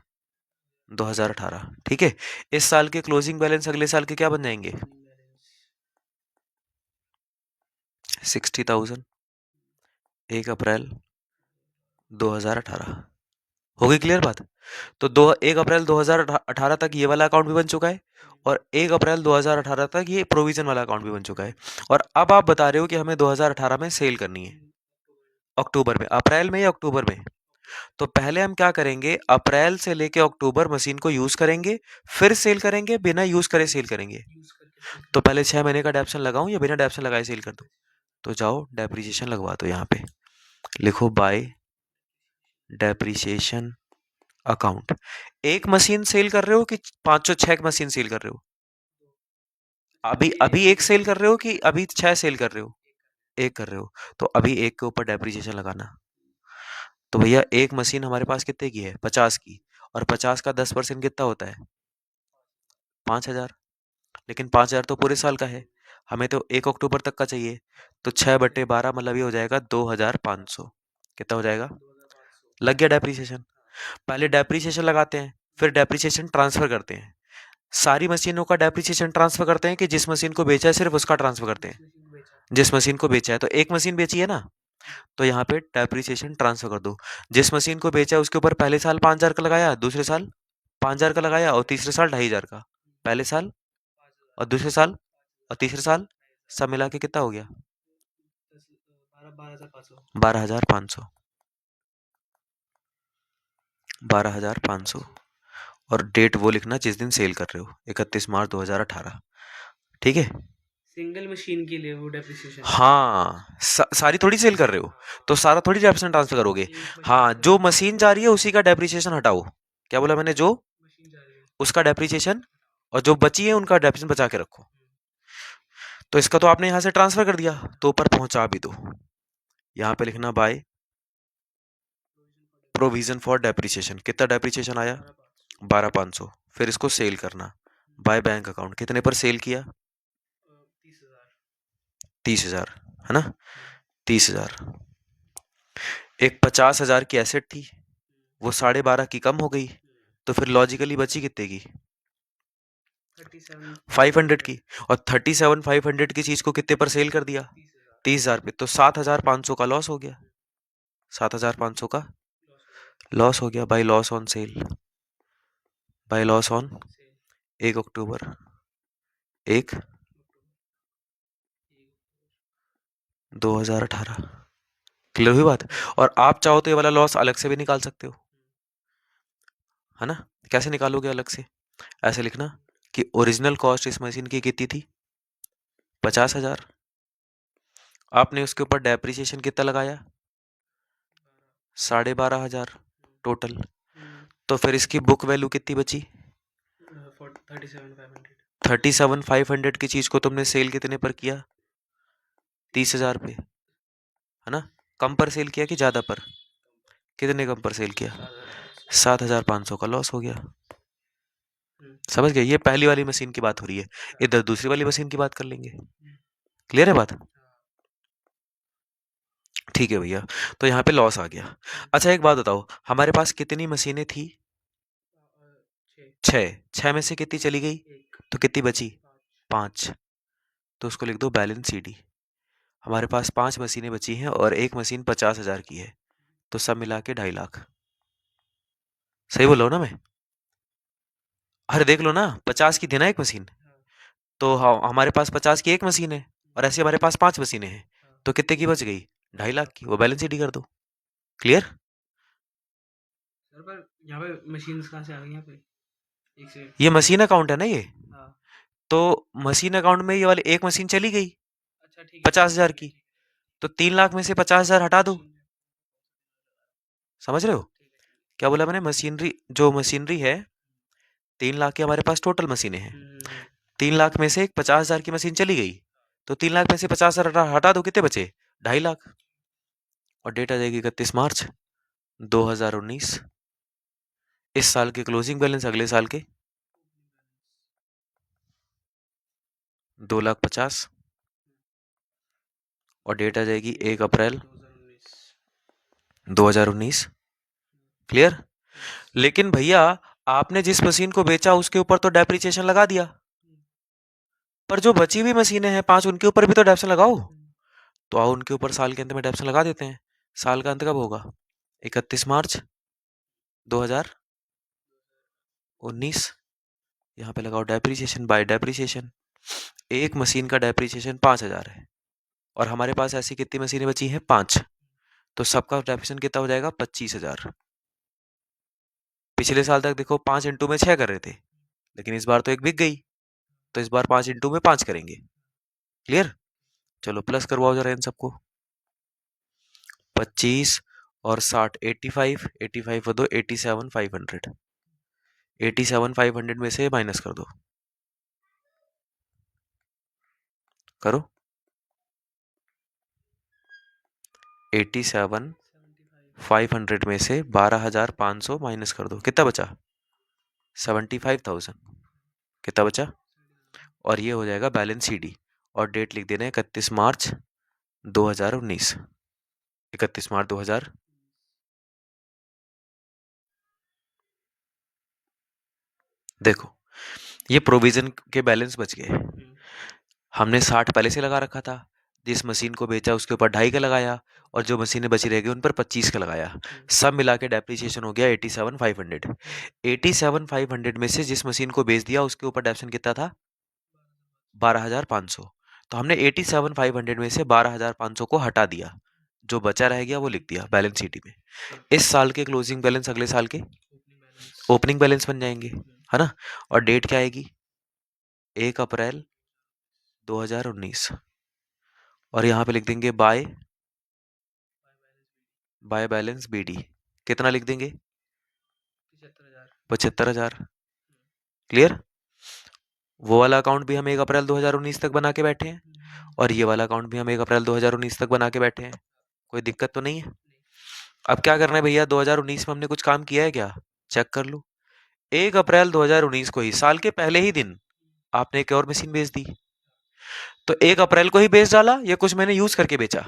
2018, ठीक है। इस साल के क्लोजिंग बैलेंस अगले साल के क्या बन जाएंगे? 60,000, 1 अप्रैल 2018। हो गई क्लियर बात? तो 1 अप्रैल 2018 तक ये वाला अकाउंट भी बन चुका है, और 1 अप्रैल 2018 तक ये प्रोविजन वाला अकाउंट भी बन चुका है। और अब आप बता रहे हो कि हमें 2018 में सेल करनी है, अक्टूबर में, अप्रैल में या अक्टूबर में? तो पहले हम क्या करेंगे, अप्रैल से लेके अक्टूबर मशीन को यूज करेंगे, फिर सेल करेंगे, बिना यूज करे सेल करेंगे। तो पहले 6 महीने का डेप्शन लगाऊं या बिना डेप्शन लगाए सेल कर दूं? तो जाओ डेप्रिसिएशन लगवा दो, यहाँ पे लिखो बाय डेप्रिसिएशन अकाउंट। एक मशीन सेल कर रहे हो कि 506 मशीन सेल कर रहे हो? अभी अभी एक सेल कर रहे हो कि अभी 6 सेल कर रहे हो? एक कर रहे हो। तो अभी एक के ऊपर डेप्रिसिएशन लगाना। तो भैया एक मशीन हमारे पास कितने की है? 50 की। और 50 का 10% कितना होता है? 5,000। लेकिन 5,000 तो पूरे साल का है, हमें तो 1 अक्टूबर तक का चाहिए। तो 6/12 मतलब ये हो जाएगा 2,500। कितना हो जाएगा? लग गया डेप्रिसिएशन। पहले डेप्रिसिएशन लगाते हैं, फिर डेप्रिसिएशन ट्रांसफर करते हैं। सारी मशीनों का डेप्रिसिएशन ट्रांसफर करते हैं कि जिस मशीन को बेचा है सिर्फ उसका ट्रांसफर करते हैं? जिस मशीन को बेचा है। तो एक मशीन बेची है ना, तो यहाँ पे डेप्रिसिएशन ट्रांसफर कर दो। जिस मशीन को बेचा है उसके ऊपर पहले साल 5,000 का लगाया, दूसरे साल 5,000 का लगाया, और तीसरे साल 2,500 का। पहले साल और दूसरे साल और तीसरे साल सब मिला के कितना हो गया? 12,500। 12,500। और डेट वो लिखना जिस दिन सेल कर रहे हो, 31 मार्च 2018। ठीक है। सिंगल मशीन के लिए वो डेप्रिसिएशन? हाँ, सारी थोड़ी सेल कर रहे हो, तो सारा थोड़ी डेप्रिसिएशन ट्रांसफर करोगे। हाँ, जो मशीन जा रही है उसी का डेप्रिसिएशन हटाओ। क्या बोला मैंने? जो मशीन जा रही है उसका डेप्रिसिएशन, और जो बची है उनका डेप्रिसिएशन बचा के रखो। तो इसका तो आपने यहाँ से ट्रांसफर कर दिया, तो ऊपर पहुंचा भी दो। यहाँ पे लिखना बाय प्रोविजन फॉर डेप्रिसिएशन। कितना डेप्रिसिएशन आया? 12,500। फिर इसको सेल करना बाय बैंक अकाउंट। कितने पर सेल किया? 30,000, है ना? 30,000। एक 50,000 की एसेट थी, वो 12.5 की कम हो गई, तो फिर लॉजिकली बची कितने की? 500 की। और 37,500 की चीज को कितने पर सेल कर दिया? 30,000 पे। तो 7,500 का लॉस हो गया। 7,500 का लॉस हो गया bye loss on cell. Bye loss on 1 October 1/2018। Clear हुई बात? और आप चाहो तो ये वाला लॉस अलग से भी निकाल सकते हो, है ना? कैसे निकालोगे अलग से? ऐसे लिखना कि ओरिजिनल कॉस्ट इस मशीन की कितनी थी? 50,000। आपने उसके ऊपर डेप्रिसिएशन कितना लगाया? 12,500 टोटल। तो फिर इसकी बुक वैल्यू कितनी बची? 37,500 की चीज को तुमने सेल कितने पर किया? 30,000 पे, है ना? कम पर सेल किया कि ज्यादा पर? कितने कम पर सेल किया? 7,500 का लॉस हो गया। समझ गए? ये पहली वाली मशीन की बात हो रही है, इधर दूसरी वाली मशीन की बात कर लेंगे। क्लियर है बात? ठीक है भैया। तो यहाँ पे लॉस आ गया। अच्छा एक बात बताओ, हमारे पास कितनी मशीनें थी? 6। 6 में से कितनी चली गई? तो कितनी बची? 5। तो उसको लिख दो बैलेंस CD। हमारे पास 5 मशीनें बची हैं और एक मशीन 50,000 की है, तो सब मिला के 2.5 लाख। सही बोल रहा हूँ ना मैं? अरे देख लो ना, 50 की थी ना एक मशीन, तो हमारे पास 50 की एक मशीन है, और ऐसे हमारे पास 5 मशीनें हैं, तो कितने की बच गई? 2.5 लाख की। वो बैलेंस CD कर दो। क्लियर? सर पर यहाँ पे मशीन्स कहाँ से आ गई यहाँ पे? एक सेकंड। ये मशीन अकाउंट है ना ये, हाँ। तो मशीन अकाउंट में ये वाली एक मशीन चली गई अच्छा ठीक है 50,000 की, तो 3 लाख में से 50,000 हटा दो। मशीन। समझ रहे हो? क्या बोला मैंने? मशीनरी, जो मशीनरी है, 3 लाख की हमारे पास टोटल मशीनें हैं। 3 लाख में से एक 50,000 की मशीन चली गई, तो 3 लाख में से 50,000 हटा दो, कितने बचे? 2.5 लाख। और डेट आ जाएगी 31 मार्च 2019। इस साल के क्लोजिंग बैलेंस अगले साल के 2,50,000। और डेट आ जाएगी 1 अप्रैल 2019। क्लियर? लेकिन भैया आपने जिस मशीन को बेचा उसके ऊपर तो डेप्रिसिएशन लगा दिया, पर जो बची हुई मशीनें हैं 5 उनके ऊपर भी तो डेप्सन लगाओ। तो आओ उनके ऊपर साल के अंत में डेप्सन लगा देते हैं। साल का अंत कब होगा? 31 मार्च 2019। यहाँ पे लगाओ डेप्रिसिएशन बाय डेप्रिसिएशन। एक मशीन का डेप्रिसिएशन 5,000 है और हमारे पास ऐसी कितनी मशीनें बची हैं? 5। तो सबका डेप्रिसिएशन कितना हो जाएगा? 25,000। पिछले साल तक देखो 5 इंटू में 6 कर रहे थे, लेकिन इस बार तो एक बिक गई, तो इस बार 5 इंटू में 5 करेंगे। क्लियर? चलो प्लस करवाओ जरा इन सबको। 25 और 60 85, 85 को दो 87,500, 87,500 में से माइनस कर दो। करो। 87,500 में से 12,500 माइनस कर दो, कितना बचा? 75,000। कितना बचा? और ये हो जाएगा बैलेंस सीडी। और डेट लिख देना 31 मार्च 2019। 31 मार्च 2000। देखो ये प्रोविजन के बैलेंस बच गए। हमने 60 पहले से लगा रखा था, जिस मशीन को बेचा उसके ऊपर 2.5 का लगाया, और जो मशीनें बची रह गई उन पर 25 का लगाया। सब मिला के डेप्रिसिएशन हो गया 87,500। 87,500 में से जिस मशीन को बेच दिया उसके ऊपर डेप्रिसिएशन कितना था? 12,500। तो हमने 87,500 में से 12,500 को हटा दिया, जो बचा रह गया वो लिख दिया बैलेंस शीट में। इस साल के क्लोजिंग बैलेंस अगले साल के ओपनिंग बैलेंस बन जाएंगे, है ना? और डेट क्या आएगी? 1 अप्रैल 2019। और यहाँ पे लिख देंगे बाय बैलेंस बीडी। कितना लिख देंगे? 75,000। क्लियर? वो वाला अकाउंट भी हम 1 अप्रैल 2019 तक बना के बैठे हैं, और ये वाला अकाउंट भी हम 1 अप्रैल 2019 तक बना के बैठे हैं। कोई दिक्कत तो नहीं है? अब क्या करना है भैया, 2019 में हमने कुछ काम किया है क्या? चेक कर लो। 1 अप्रैल 2019 को ही, साल के पहले ही दिन, आपने एक और मशीन बेच दी। तो 1 अप्रैल को ही बेच डाला या कुछ महीने यूज करके बेचा?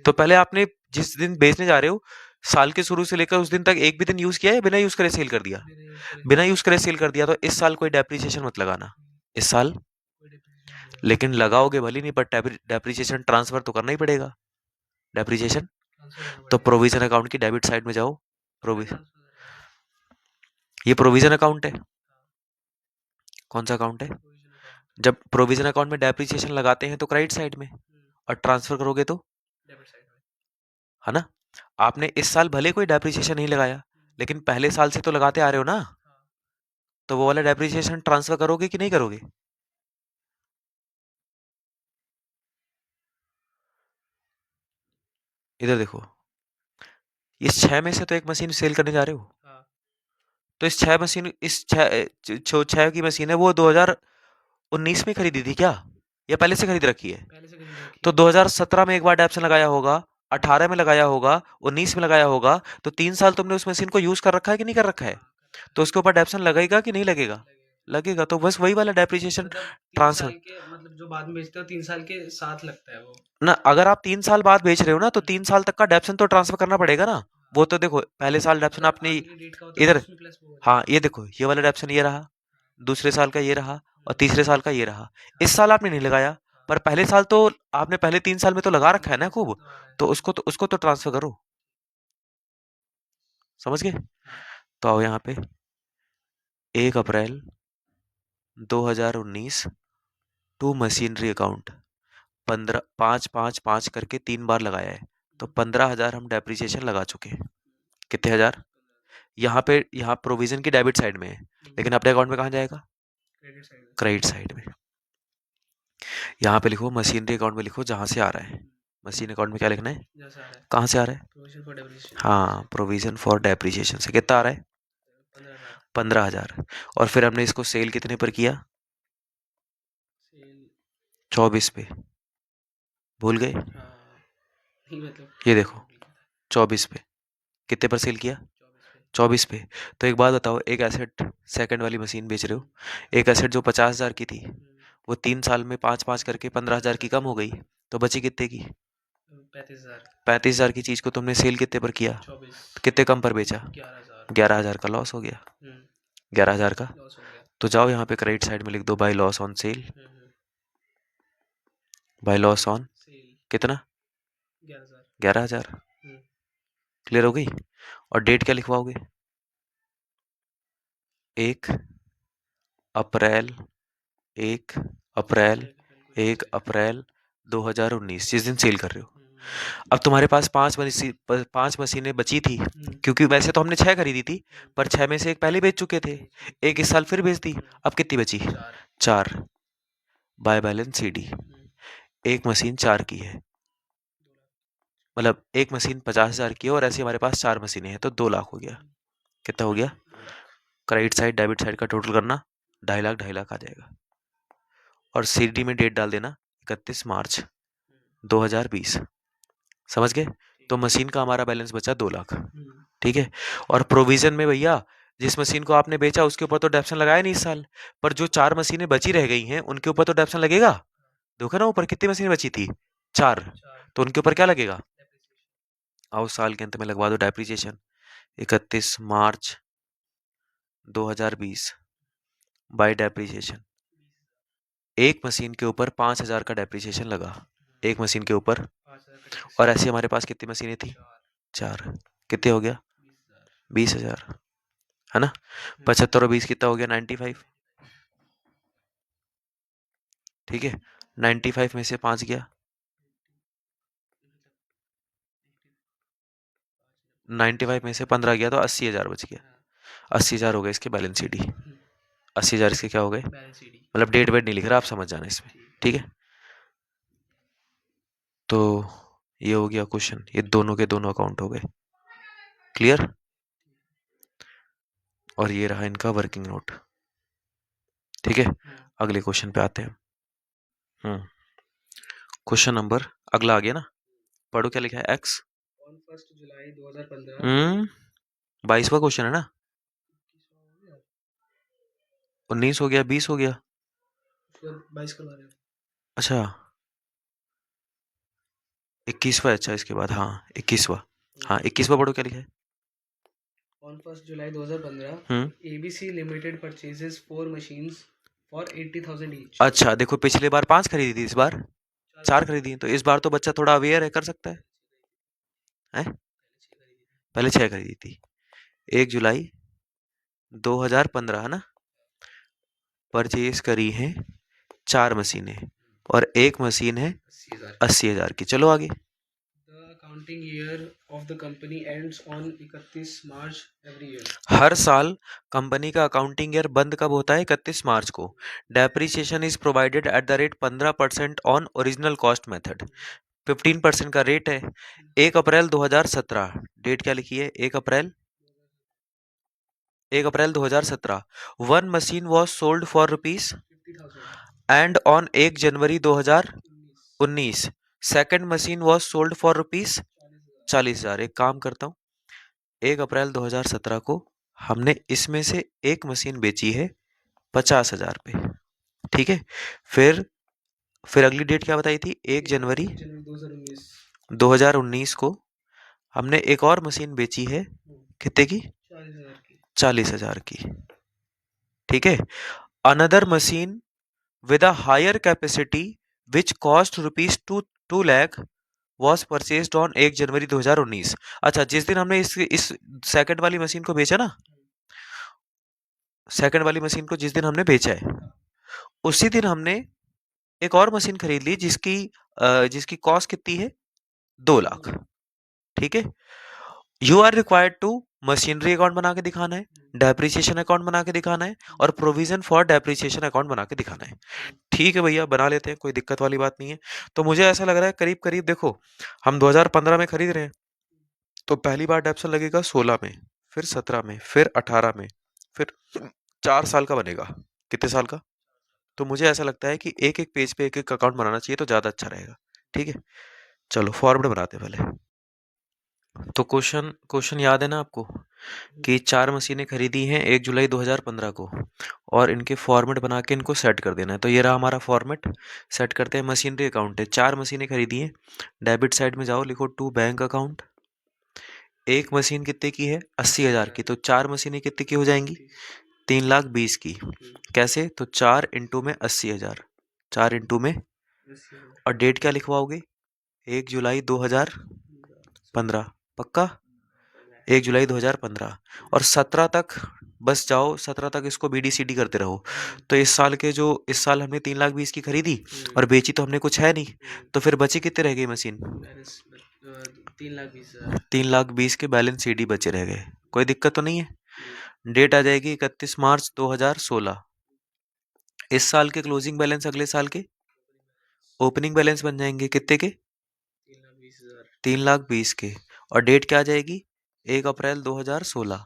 तो पहले आपने जिस दिन बेचने जा रहे हो, साल के शुरू से लेकर उस दिन तक एक भी दिन यूज किया है? बिना यूज करे सेल कर दिया? बिना यूज करे सेल कर दिया। तो इस साल कोई डेप्रिसिएशन मत लगाना इस साल। लेकिन लगाओगे भले नहीं, पर डेप्रिसिएशन ट्रांसफर तो करना ही पड़ेगा। डेप्रिसिएशन तो प्रोविजन अकाउंट की डेबिट साइड में जाओ। प्रोविजन, ये प्रोविजन अकाउंट है। कौन सा अकाउंट है? जब प्रोविजन अकाउंट में डेप्रिसिएशन लगाते हैं तो क्रेडिट साइड में, और ट्रांसफर करोगे तो, है ना? आपने इस साल भले कोई डेप्रिसिएशन नहीं लगाया, लेकिन पहले साल से तो लगाते आ रहे हो ना, तो वो वाला डेप्रिसिएशन ट्रांसफर करोगे कि नहीं करोगे? इधर देखो, इस 6 में से तो एक मशीन सेल करने जा रहे हो, तो इस 6 मशीन, इस 6 की मशीन है वो 2019 में खरीदी थी क्या, या पहले से खरीद रखी है? तो 2017 में एक बार डेप्सन लगाया होगा, 18 में लगाया होगा, 19 में लगाया होगा, तो 3 साल तुमने उस मशीन को यूज कर रखा है कि नहीं कर रखा है? तो उसके ऊपर डेप्सन लगेगा कि नहीं लगेगा? लगेगा। तो बस वही वाला डेप्रिसिएशन ट्रांसफर। मतलब जो बाद में बेचते हो 3 साल के साथ लगता है वो ना, अगर आप 3 साल बाद बेच रहे हो ना, तो 3 साल तक का डेप्सन तो ट्रांसफर करना पड़ेगा ना। वो तो देखो पहले साल डेप्सन आपने इधर, हाँ ये देखो ये वाला डेप्सन ये रहा, दूसरे साल का ये रहा, और तीसरे साल का ये रहा। इस साल आपने नहीं लगाया, पर पहले साल तो आपने पहले 3 साल में तो लगा रखा है ना खूब, तो उसको तो ट्रांसफर करो। समझ गए? तो आओ यहाँ पे 1 अप्रैल 2019 टू मशीनरी अकाउंट, 15 5 5 5 करके 3 बार लगाया है, तो 15,000 हम डेप्रिसिएशन लगा चुके हैं। कितने हजार? यहाँ पे, यहाँ प्रोविजन की डेबिट साइड में है, लेकिन अपने अकाउंट में कहाँ जाएगा? क्रेडिट साइड में। यहाँ पे लिखो मशीनरी अकाउंट में, लिखो जहां से आ रहा है। मशीन अकाउंट में क्या लिखना है? कहाँ से आ रहा है? हाँ, प्रोविजन फॉर डेप्रिसिएशन से कितना आ रहा है? 15,000। और फिर हमने इसको सेल कितने पर किया? 24 पे। भूल गए? ये देखो 24 पे। कितने पर सेल किया? 24 पे। तो एक बात बताओ, एक एसेट सेकंड वाली मशीन बेच रहे हो, एक एसेट जो 50,000 की थी, वो 3 साल में 5 5 करके 15,000 की कम हो गई, तो बची कितने की? 35,000 की चीज को तुमने सेल कितने पर किया? तो कितने कम पर बेचा? 11,000 का लॉस हो गया। 11,000 का। लॉस हो गया। तो जाओ यहाँ पे क्रेडिट साइड में लिख दो bye loss on cell, hmm, bye loss on sale कितना, 11,000। 11,000। हम्म, क्लियर हो गई। और डेट क्या लिखवाओगे, 1 अप्रैल, 1 अप्रैल, एक अप्रैल को एक बेचा है। अप्रैल 2019, जिस दिन सेल कर रहे हो। हम्म, अब तुम्हारे पास पांच मशीनें बची थी, हम्म, क्योंकि वैसे तो हमने 6 खरीदी थी, हम्म, पर 6 में से एक पहले बेच चुके थे, बेची। एक इस साल फिर बेच दी। हम्म, अब कितनी बची, 4। 4। बाय बैलेंस सीडी, हम्म, एक मशीन 4 की है, मतलब एक मशीन 50,000 की है, और ऐसे हमारे पास 4 मशीनें हैं, तो 2 लाख हो गया। कितना हो गया, 2 lakh. Credit side debit side का टोटल करना, 2.5 लाख 2.5 लाख आ जाएगा। और सीडी में डेट डाल देना 31 मार्च हम्म, 2020। समझ गए। तो ठीक है। मशीन का हमारा बैलेंस बचा 2 लाख। हम्म, ठीक है। और प्रोविजन में भैया, जिस मशीन को आपने बेचा उसके ऊपर तो डेप्शन लगाया नहीं इस साल, पर जो 4 मशीनें बची रह गई हैं उनके ऊपर तो डेप्शन लगेगा। देखो ना ऊपर कितनी मशीनें बची थी, 4, 4 तो उनके ऊपर क्या लगेगा, डेप्रिसिएशन। आओ साल के अंत में लगवा दो डेप्रिसिएशन, 31 मार्च 2020 बाय डेप्रिसिएशन। एक मशीन के ऊपर 5,000 का डेप्रिसिएशन लगा, एक मशीन के ऊपर। 5,000 का और डेप्रिसिएशन। ऐसे हमारे पास कितनी मशीनें थी, 4। 4। कितने हो गया, 20,000। 20,000, है ना। हम्म, 75 और 20 कितना हो गया, 95। ठीक है। 95 में से 5 गया, 95 में से 15 गया, तो 80,000 बच गया। हाँ। 80,000 हो गए इसके बैलेंस शीट ही। हम्म, 80,000 इसके क्या हो गए, बैलेंस सीडी। मतलब डेट वेट नहीं लिख रहा, आप समझ जाना इसमें। ठीक। ठीक है। तो ये हो गया क्वेश्चन, ये दोनों के दोनों अकाउंट हो गए क्लियर। और ये रहा इनका वर्किंग नोट। ठीक है। हाँ। अगले क्वेश्चन पे आते हैं। क्वेश्चन नंबर अगला आ गया ना, पढ़ो क्या लिखा है, एक्स। On 1 July 2015। 22वां क्वेश्चन है ना, 19 हो गया, 20 हो गया। उसके बाद 22 करवा रहे हो। अच्छा 21वां, अच्छा इसके बाद, हाँ 21वां। हाँ 21वां पढ़ो क्या लिखा है। On 1 July 2015, hmm ABC limited purchases 4 machines for 80,000 each. अच्छा देखो, पिछले बार 5 खरीदी थी, इस बार 4 खरीदी, तो इस बार तो बच्चा थोड़ा अवेयर है, कर सकता है। पहले 6 खरीदी थी। 1 जुलाई 2015 है ना, परचेज करी है 4 मशीनें, और एक मशीन है 80,000। 80,000 की। चलो आगे। The accounting year of the company ends on 31 March every year. हर साल कंपनी का अकाउंटिंग ईयर बंद कब होता है, 31 मार्च को। Depreciation is provided at the rate 15% on original cost method, 15% का रेट है। 1 अप्रैल 2017, डेट क्या लिखी है, 1 अप्रैल 2017, one machine was sold for rupees 50,000। And on 1 January 19। 2019 second machine was sold for rupees 40,000। 40,000। एक काम करता हूँ, 1 अप्रैल 2017 को हमने इसमें से एक मशीन बेची है 50,000 पे। ठीक है। फिर फिर अगली डेट क्या बताई थी, 1 जनवरी 1 जनवरी 2019। 2019 को हमने एक और मशीन बेची है, कितने की, 40,000 की। 40,000 की। ठीक है। Another machine with a higher capacity which cost rupees 2 lakh was purchased on 1 जनवरी 2019। अच्छा जिस दिन हमने इस सेकंड वाली मशीन को बेचा ना, सेकंड वाली मशीन को जिस दिन हमने बेचा है, उसी दिन हमने एक और मशीन खरीद ली जिसकी कॉस्ट कितनी है, 2 लाख। ठीक है। You are required to machinery account बना के दिखाना है, डेप्रिसिएशन अकाउंट बना के दिखाना है, और प्रोविजन फॉर डेप्रिसिएशन अकाउंट बना के दिखाना है। ठीक है भैया, बना लेते हैं, कोई दिक्कत वाली बात नहीं है। तो मुझे ऐसा लग रहा है करीब करीब, देखो हम 2015 में खरीद रहे हैं, तो पहली बार डेप्सन लगेगा 16 में, फिर 17 में, फिर 18 में, फिर 4 साल का बनेगा। कितने साल का। तो मुझे ऐसा लगता है कि एक एक पेज पे एक एक अकाउंट बनाना चाहिए, तो ज्यादा अच्छा रहेगा। ठीक है। चलो फॉर्मेट बनाते हैं पहले। तो क्वेश्चन क्वेश्चन याद है ना आपको, कि 4 मशीनें खरीदी हैं 1 जुलाई 2015 को, और इनके फॉर्मेट बना के इनको सेट कर देना है। तो ये रहा हमारा फॉर्मेट। सेट करते हैं। मशीनरी अकाउंट है, 4 मशीनें खरीदी हैं, डेबिट साइड में जाओ, लिखो टू बैंक अकाउंट। एक मशीन कितने की है, 80,000 की, तो 4 मशीनें कितने की हो जाएंगी, 3,20,000 की। कैसे? तो 4 इंटू में 80,000, 4 इंटू में, और डेट क्या लिखवाओगे? 1 जुलाई 2015, पक्का? 1 जुलाई 2015, और 17 तक बस जाओ, 17 तक इसको BDCD करते रहो। तो इस साल के जो, इस साल हमने 3,20,000 की खरीदी और बेची तो हमने कुछ है नहीं, तो फिर बची कितने रह गई मशीन? 3,20,000 के बैलेंस CD बचे रह गए। कोई दिक्कत तो नहीं है? डेट आ जाएगी 31 मार्च 2016। इस साल के क्लोजिंग बैलेंस अगले साल के ओपनिंग बैलेंस बन जाएंगे कितने के? 3,20,000 के। और डेट क्या आ जाएगी? 1 अप्रैल 2016।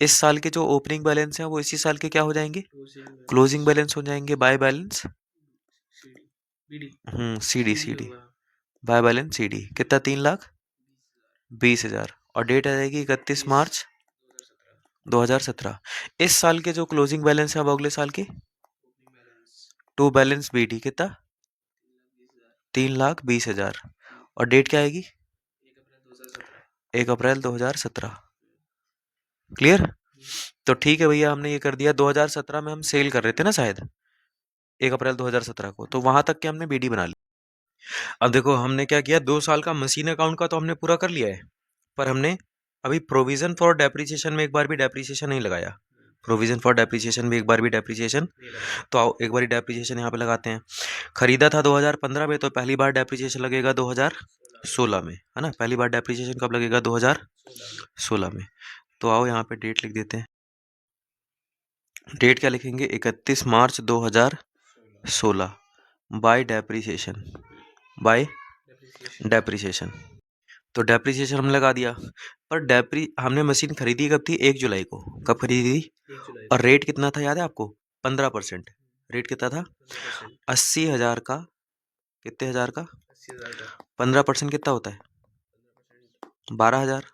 इस साल के जो ओपनिंग बैलेंस हैं वो इसी साल के क्या हो जाएंगे? क्लोजिंग बैलेंस हो जाएंगे, by balance CD by balance CD कितना? 3,20,000। और डेट आ जाएगी 31 मार्च 2017। इस साल के जो क्लोजिंग बैलेंस है वो अगले साल के टू बैलेंस BD कितना? 3,20,000। और डेट क्या आएगी? 1 अप्रैल 2017। क्लियर? तो ठीक है भैया, हमने ये कर दिया। 2017 में हम सेल कर रहे थे ना शायद, 1 अप्रैल 2017 को, तो वहां तक के हमने BD बना ली। अब देखो हमने क्या किया, 2 साल का मशीन अकाउंट का तो हमने पूरा कर लिया है, पर हमने अभी प्रोविजन फॉर डेप्रिसिएशन में एक बार भी डेप्रिसिएशन नहीं लगाया। प्रोविजन फॉर डेप्रिसिएशन में एक बार भी डेप्रिसिएशन, तो आओ एक बार डेप्रिसिएशन यहाँ पे लगाते हैं। खरीदा था 2015 में, तो पहली बार डेप्रिसिएशन लगेगा 2016 में, है ना? पहली बार डेप्रिसिएशन कब लगेगा? 2016 में। तो आओ यहाँ पे डेट लिख देते हैं। डेट क्या लिखेंगे? 31 मार्च 2016 बाय डेप्रिसिएशन, बाय डेप्रिसिएशन। तो डेप्रिसिएशन हम लगा दिया, पर हमने मशीन खरीदी कब थी? 1 जुलाई को। कब खरीदी थी? और रेट कितना था याद है आपको? 15%। रेट कितना था? 80,000 का। कितने हजार का? 15% कितना होता है? 12,000।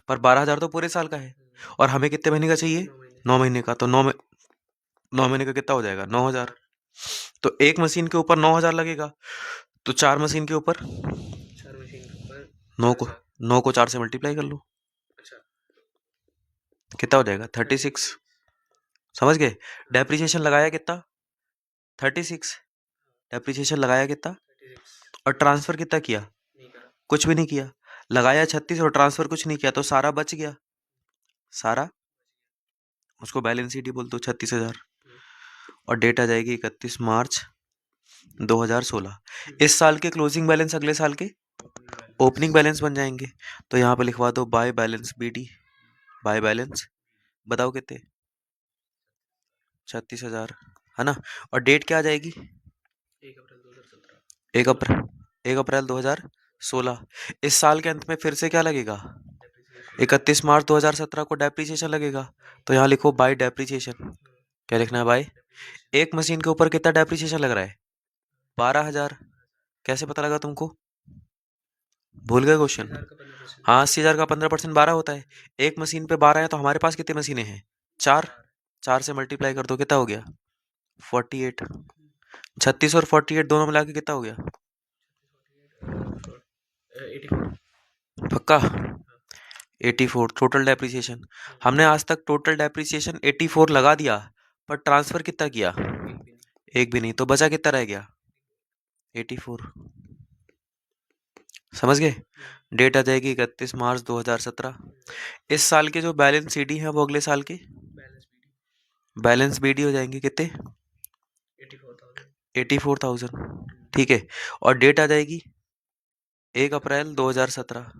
पर 12,000 तो पूरे साल का है, और हमें कितने महीने का चाहिए? 9 महीने का। तो 9 महीने का कितना हो जाएगा? 9,000। तो एक मशीन के ऊपर 9,000 लगेगा, तो 4 मशीन के ऊपर 9 को 4 से मल्टीप्लाई कर लो, कितना हो जाएगा? 36। समझ गए? डेप्रिसिएशन लगाया कितना? 36। डेप्रिसिएशन लगाया कितना? और ट्रांसफर कितना किया? कुछ भी नहीं किया। लगाया 36 और ट्रांसफर कुछ नहीं किया, तो सारा बच गया। सारा, उसको बैलेंस शीट ही बोल दो, 36,000। और डेट आ जाएगी 31 मार्च 2016। इस साल के क्लोजिंग बैलेंस अगले साल के ओपनिंग बैलेंस बन जाएंगे। तो यहाँ पे लिखवा दो by balance BD, by balance, बताओ कितने? 36,000, है ना? और डेट क्या आ जाएगी? 1 अप्रैल 1 अप्रैल 2016। इस साल के अंत में फिर से क्या लगेगा? 31 मार्च 2017 को डेप्रिसिएशन लगेगा। तो यहाँ लिखो बाय डेप्रिसिएशन। क्या लिखना है? बाय। एक मशीन के ऊपर कितना डेप्रिसिएशन लग रहा है? 12,000। कैसे पता लगा तुमको? भूल गए क्वेश्चन? हाँ, 80,000 का 15% 12 होता है। एक मशीन पे 12 है, तो हमारे पास कितनी मशीनें हैं? 4। 4 से मल्टीप्लाई कर दो, कितना हो गया? 48। 36 और 48 दोनों मिला के कितना हो गया? पक्का? 84 टोटल डेप्रिसिएशन। हमने आज तक टोटल डेप्रिसिएशन 84 लगा दिया, पर ट्रांसफर कितना किया? एक भी नहीं। तो बचा कितना रह गया? 84। समझ गए? डेट आ जाएगी 31 मार्च 2017। इस साल के जो बैलेंस CD है वो अगले साल के बैलेंस BD हो जाएंगे कितने? 84,000। ठीक है। और डेट आ जाएगी 1 अप्रैल 2017।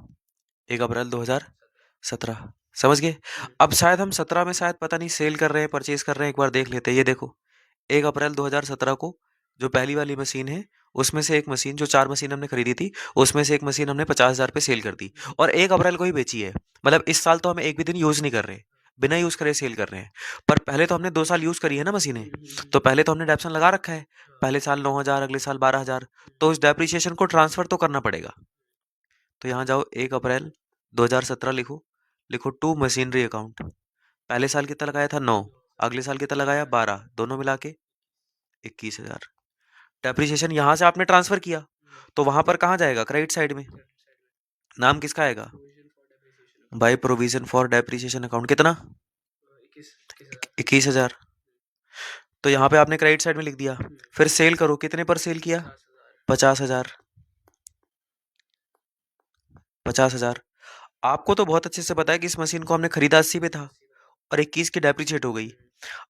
1 अप्रैल 2017। समझ गए? अब शायद हम 17 में शायद पता नहीं सेल कर रहे हैं, परचेज कर रहे हैं, एक बार देख लेते हैं। ये देखो, 1 अप्रैल 2017 को जो पहली वाली मशीन है, उसमें से एक मशीन, जो 4 मशीन हमने खरीदी थी, उसमें से एक मशीन हमने 50,000 पे सेल कर दी, और 1 अप्रैल को ही बेची है। मतलब इस साल तो हम एक भी दिन यूज नहीं कर रहे, बिना यूज करे सेल कर रहे हैं। पर पहले तो हमने 2 साल यूज करी है ना मशीनें, तो पहले तो हमने डेप्सन लगा रखा है। पहले साल 9,000, अगले साल 12,000, तो उस डेप्रिसिएशन को ट्रांसफर तो करना पड़ेगा। तो यहाँ जाओ, 1 अप्रैल 2017 लिखो, लिखो टू मशीनरी अकाउंट। पहले साल कितना लगाया था? 9। अगले साल कितना लगाया? 12। दोनों मिला के 21,000। डेप्रिसिएशन यहाँ से आपने ट्रांसफर किया, तो वहां पर कहाँ जाएगा? क्रेडिट साइड में। नाम किसका आएगा? Bye provision for depreciation account. कितना? 21,000। तो यहाँ पे आपने क्रेडिट साइड में लिख दिया। फिर सेल करो, कितने पर सेल किया? 50,000। 50,000। आपको तो बहुत अच्छे से पता है कि इस मशीन को हमने खरीदा 80 पे था और 21 की डेप्रीशिएट हो गई।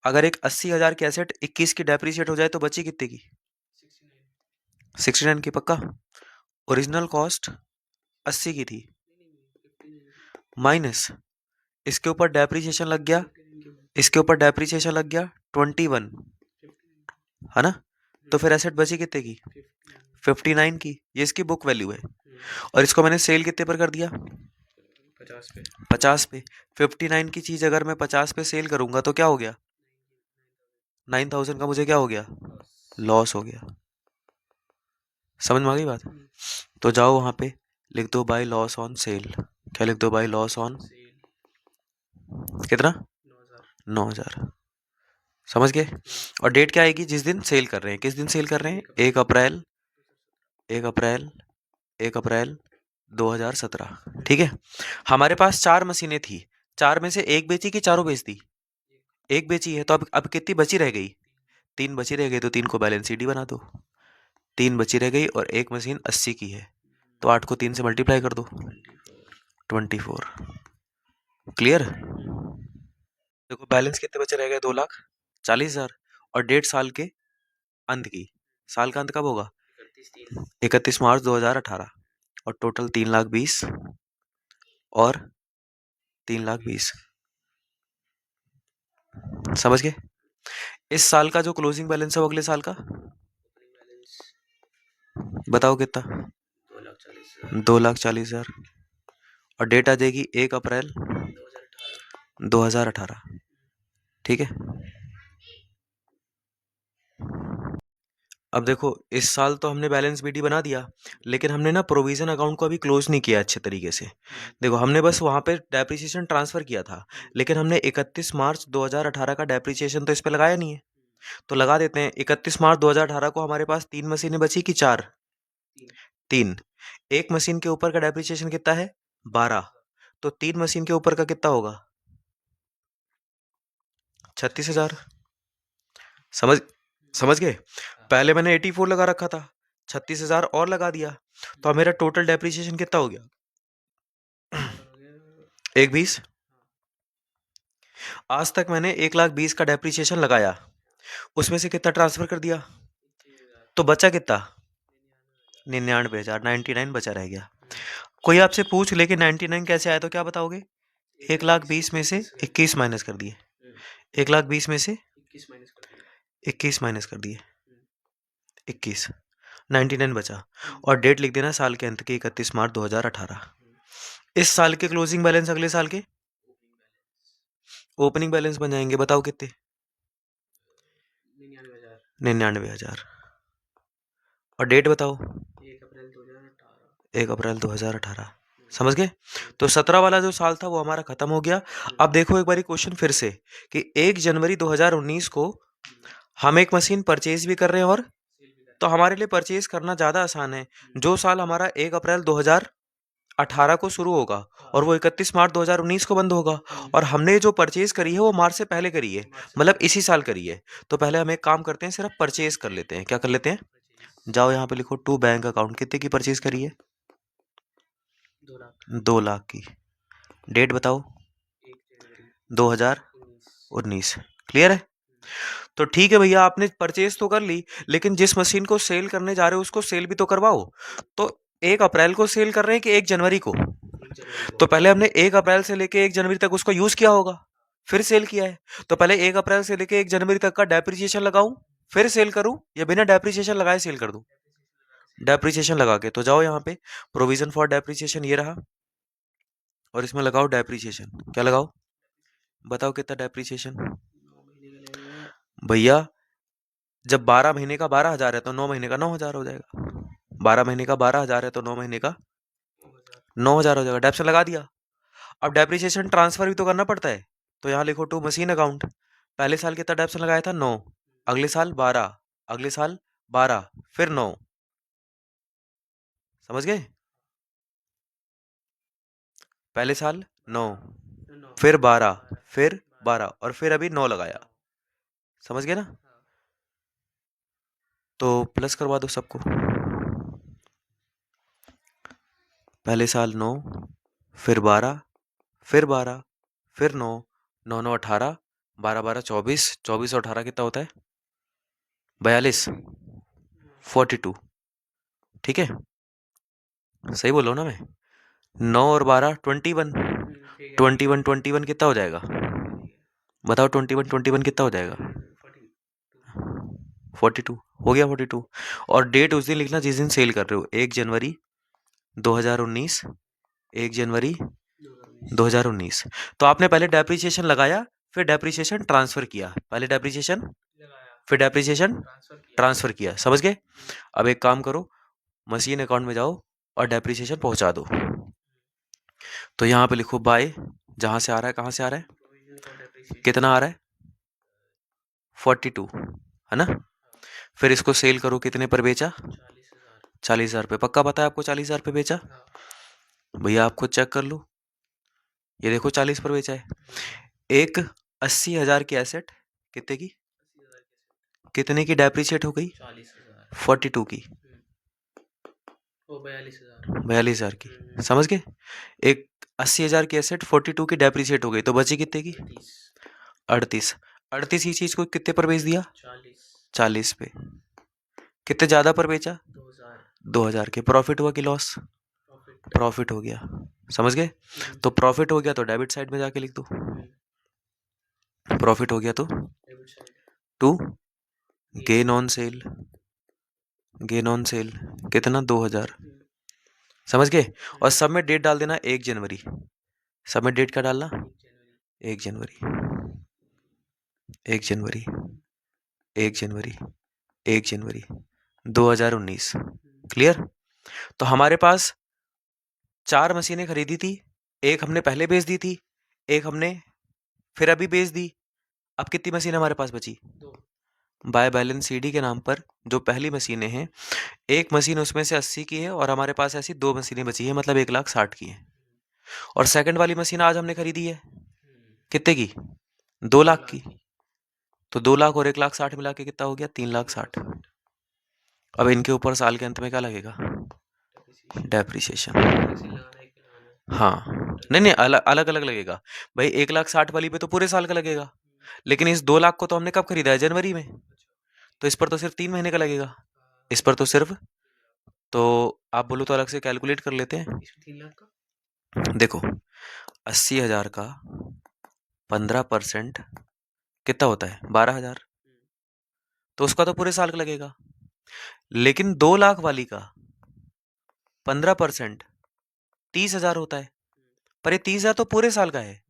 अगर एक 80,000 की एसेट 21 की डेप्रीशिएट हो जाए तो बची कितने की? 69 की पक्का। ओरिजिनल कॉस्ट 80 की थी, माइनस इसके ऊपर डेप्रीशिएशन लग गया, इसके ऊपर डेप्रीशिएशन लग गया 21, है ना? तो फिर एसेट बची कितने की? 59 की। ये इसकी बुक वैल्यू है। और इसको मैंने सेल कितने पर कर दिया? 50 पे। 59 की चीज अगर मैं 50 पे सेल करूंगा तो क्या हो गया? 9,000 का मुझे क्या हो गया? लॉस हो गया। समझ में आ गई बात? तो जाओ वहां पे लिख दो बाय लॉस ऑन सेल। क्या लिख दो? बाय लॉस ऑन कितना? 9,000। समझ गए? और डेट क्या आएगी? जिस दिन सेल कर रहे हैं। किस दिन सेल कर रहे हैं? 1 अप्रैल 1 अप्रैल 1 अप्रैल 2017। ठीक है। हमारे पास 4 मशीनें थी। 4 में से एक बेची कि चारों बेच दी? एक बेची है। तो अब कितनी बची रह गई? 3 बची रह गई। तो 3 को बैलेंस शीट ही बना दो। 3 बची रह गई और एक मशीन 80 की है। तो 8 को 3 से मल्टीप्लाई कर दो। 24। क्लियर? देखो बैलेंस कितने बचे रह गए? 2,40,000। और 1.5 साल के अंत की। साल का अंत कब होगा? 31 मार्च 2018। और टोटल 3,20,000 और 3,20,000। समझ गए? इस साल का जो क्लोजिंग बैलेंस है वो अगले साल का बताओ कितना? 2,40,000। और डेट आ जाएगी 1 अप्रैल 2018। ठीक है। अब देखो इस साल तो हमने बैलेंस बीडी बना दिया, लेकिन हमने ना प्रोविजन अकाउंट को अभी क्लोज नहीं किया अच्छे तरीके से। देखो हमने बस वहां पे डेप्रिसिएशन ट्रांसफर किया था, लेकिन हमने 31 मार्च 2018 का डेप्रिसिएशन तो इस पे लगाया नहीं है। तो लगा देते हैं। 31 मार्च 2018 को हमारे पास 3 मशीनें बची कि 4? 3। एक मशीन के ऊपर का डेप्रिसिएशन कितना है? 12। तो 3 मशीन के ऊपर का कितना होगा? 36,000। समझ समझ गए? पहले मैंने 84 लगा रखा था, 36,000 और लगा दिया, तो अब मेरा टोटल डेप्रिसिएशन कितना हो गया? 1,20,000। आज तक मैंने 1,20,000 का डेप्रिसिएशन लगाया, उसमें से कितना ट्रांसफर कर दिया? तो बचा कितना? 99,000। 99 बचा रह गया। कोई आपसे पूछ ले कि 99 कैसे आया तो क्या बताओगे? 1,20,000 में से 21 माइनस कर दिए। 1,20,000 में से 21 माइनस कर दिए। 21। 99 बचा। और डेट लिख देना साल के अंत के 31 मार्च 2018। इस साल के क्लोजिंग बैलेंस अगले साल के ओपनिंग बैलेंस बन जाएंगे। बताओ कितने? 99,000। और डेट बताओ? 1 अप्रैल 2018। समझ गए? तो 17 वाला जो साल था वो हमारा खत्म हो गया। अब देखो एक बारी क्वेश्चन फिर से कि 1 जनवरी 2019 को हम एक मशीन परचेज भी कर रहे हैं, और तो हमारे लिए परचेज करना ज़्यादा आसान है। जो साल हमारा 1 अप्रैल 2018 को शुरू होगा और वो 31 मार्च 2019 को बंद होगा, और हमने जो परचेज करी है वो मार्च से पहले करी है, मतलब इसी साल करी है। तो पहले हम एक काम करते हैं, सिर्फ परचेज कर लेते हैं। क्या कर लेते हैं? जाओ यहाँ पे लिखो टू बैंक अकाउंट। कितने की परचेज करी है? 2,00,000 की। डेट बताओ? 2019। क्लियर है? तो ठीक है भैया, आपने परचेज तो कर ली, लेकिन जिस मशीन को सेल करने जा रहे हो उसको सेल भी तो करवाओ। तो 1 अप्रैल को सेल कर रहे हैं कि 1 जनवरी को? तो पहले हमने 1 अप्रैल से लेके 1 जनवरी तक उसको यूज किया होगा, फिर सेल किया है। तो पहले 1 अप्रैल से लेके 1 जनवरी तक का डेप्रिसिएशन लगाऊं, फिर सेल करूं, या बिना डेप्रिसिएशन लगाए सेल कर दूं? डेप्रिसिएशन लगा के। तो जाओ यहाँ पे प्रोविजन फॉर डेप्रिसिएशन ये रहा, और इसमें लगाओ डेप्रिसिएशन। क्या लगाओ? बताओ कितना डेप्रिसिएशन? भैया जब 12 महीने का 12,000 है तो 9 महीने का 9,000 हो जाएगा। 12 महीने का 12,000 है तो 9 महीने का 9,000 हो जाएगा। डेप से लगा दिया। अब डेप्रिसिएशन ट्रांसफर भी तो करना पड़ता है। तो यहाँ लिखो टू मशीन अकाउंट। पहले साल कितना डेप्सन लगाया था? 9। अगले साल 12। अगले साल 12, फिर 9। समझ गए? पहले साल 9, फिर 12, फिर 12 और फिर अभी 9 लगाया, समझ गए ना? हाँ। तो प्लस करवा दो सबको। पहले साल 9, फिर 12, फिर 12, फिर 9, 9 9 18, 12 12 24, 24 और 18 कितना होता है? 42, 42। ठीक है, सही बोलो ना मैं? 9 और 12 21, ठीक है। 21 21 कितना हो जाएगा? बताओ 21 21 कितना हो जाएगा? 42 हो गया, 42। और डेट उस दिन लिखना जिस दिन सेल कर रहे हो, 1 जनवरी 2019, 1 जनवरी 2019। तो आपने पहले डेप्रिसिएशन लगाया, फिर डेप्रिसिएशन ट्रांसफर किया, पहले डेप्रिसिएशन फिर डेप्रिसिएशन ट्रांसफर किया, समझ गए? अब एक काम करो, मशीन अकाउंट में जाओ और डेप्रिसिएशन पहुंचा दो। तो यहाँ पे लिखो बाय, जहां से आ रहा है, कहाँ से आ रहा है, कितना आ रहा है? 42, है ना? फिर इसको सेल करो, कितने पर बेचा? 40,000 पे। पक्का पता है आपको 40,000 पे बेचा? भैया आप खुद चेक कर लो, ये देखो 40 पर बेचा है। एक 80,000 की एसेट कितने की, कितने की डेप्रिशिएट हो गई? 42 की, 42,000 की, समझ गए? एक 80,000 की एसेट 42 की डेप्रिशिएट हो गई, तो बची कितने की? 38। 38 ही चीज को कितने पर बेच दिया? 40 पे। कितने ज्यादा पर बेचा? 2,000 के। प्रॉफिट हुआ कि लॉस? प्रॉफिट हो गया, समझ गए? तो प्रॉफिट हो गया तो डेबिट साइड में जाके लिख दो, प्रॉफिट हो गया तो to gain on sale, gain on sale कितना? 2,000, समझ गए? और सब में डेट डाल देना 1 जनवरी, सब में डेट क्या डालना? 1 जनवरी, 1 जनवरी, 1 जनवरी, 1 जनवरी 2019। क्लियर? तो हमारे पास 4 मशीनें खरीदी थी, एक हमने पहले बेच दी थी, एक हमने फिर अभी बेच दी। अब कितनी मशीन हमारे पास बची? बाय बैलेंस सीडी के नाम पर जो पहली मशीनें हैं, एक मशीन उसमें से 80 की है और हमारे पास ऐसी 2 मशीनें बची है, मतलब 1,60,000 की है। और सेकंड वाली मशीन आज हमने खरीदी है, कितने की? 2,00,000 की। तो 2,00,000 और 1,60,000 मिला के कितना हो गया? 3,60,000। अब इनके ऊपर साल के अंत में क्या लगेगा? डेप्रिसिएशन। हाँ, नहीं नहीं, अलग अलग अलग लगेगा भाई। 1,60,000 वाली पे तो पूरे साल का लगेगा, लेकिन इस 2,00,000 को तो हमने कब खरीदा है? जनवरी में। तो इस पर तो सिर्फ 3 महीने का लगेगा, इस पर तो सिर्फ, तो आप बोलो तो अलग से कैलकुलेट कर लेते हैं। देखो 80,000 का 15% कितना होता है? 12,000। तो उसका तो पूरे साल का लगेगा, लेकिन 2,00,000 वाली का 15% 30,000 होता है। पर ये 30,000 तो पूरे साल का है,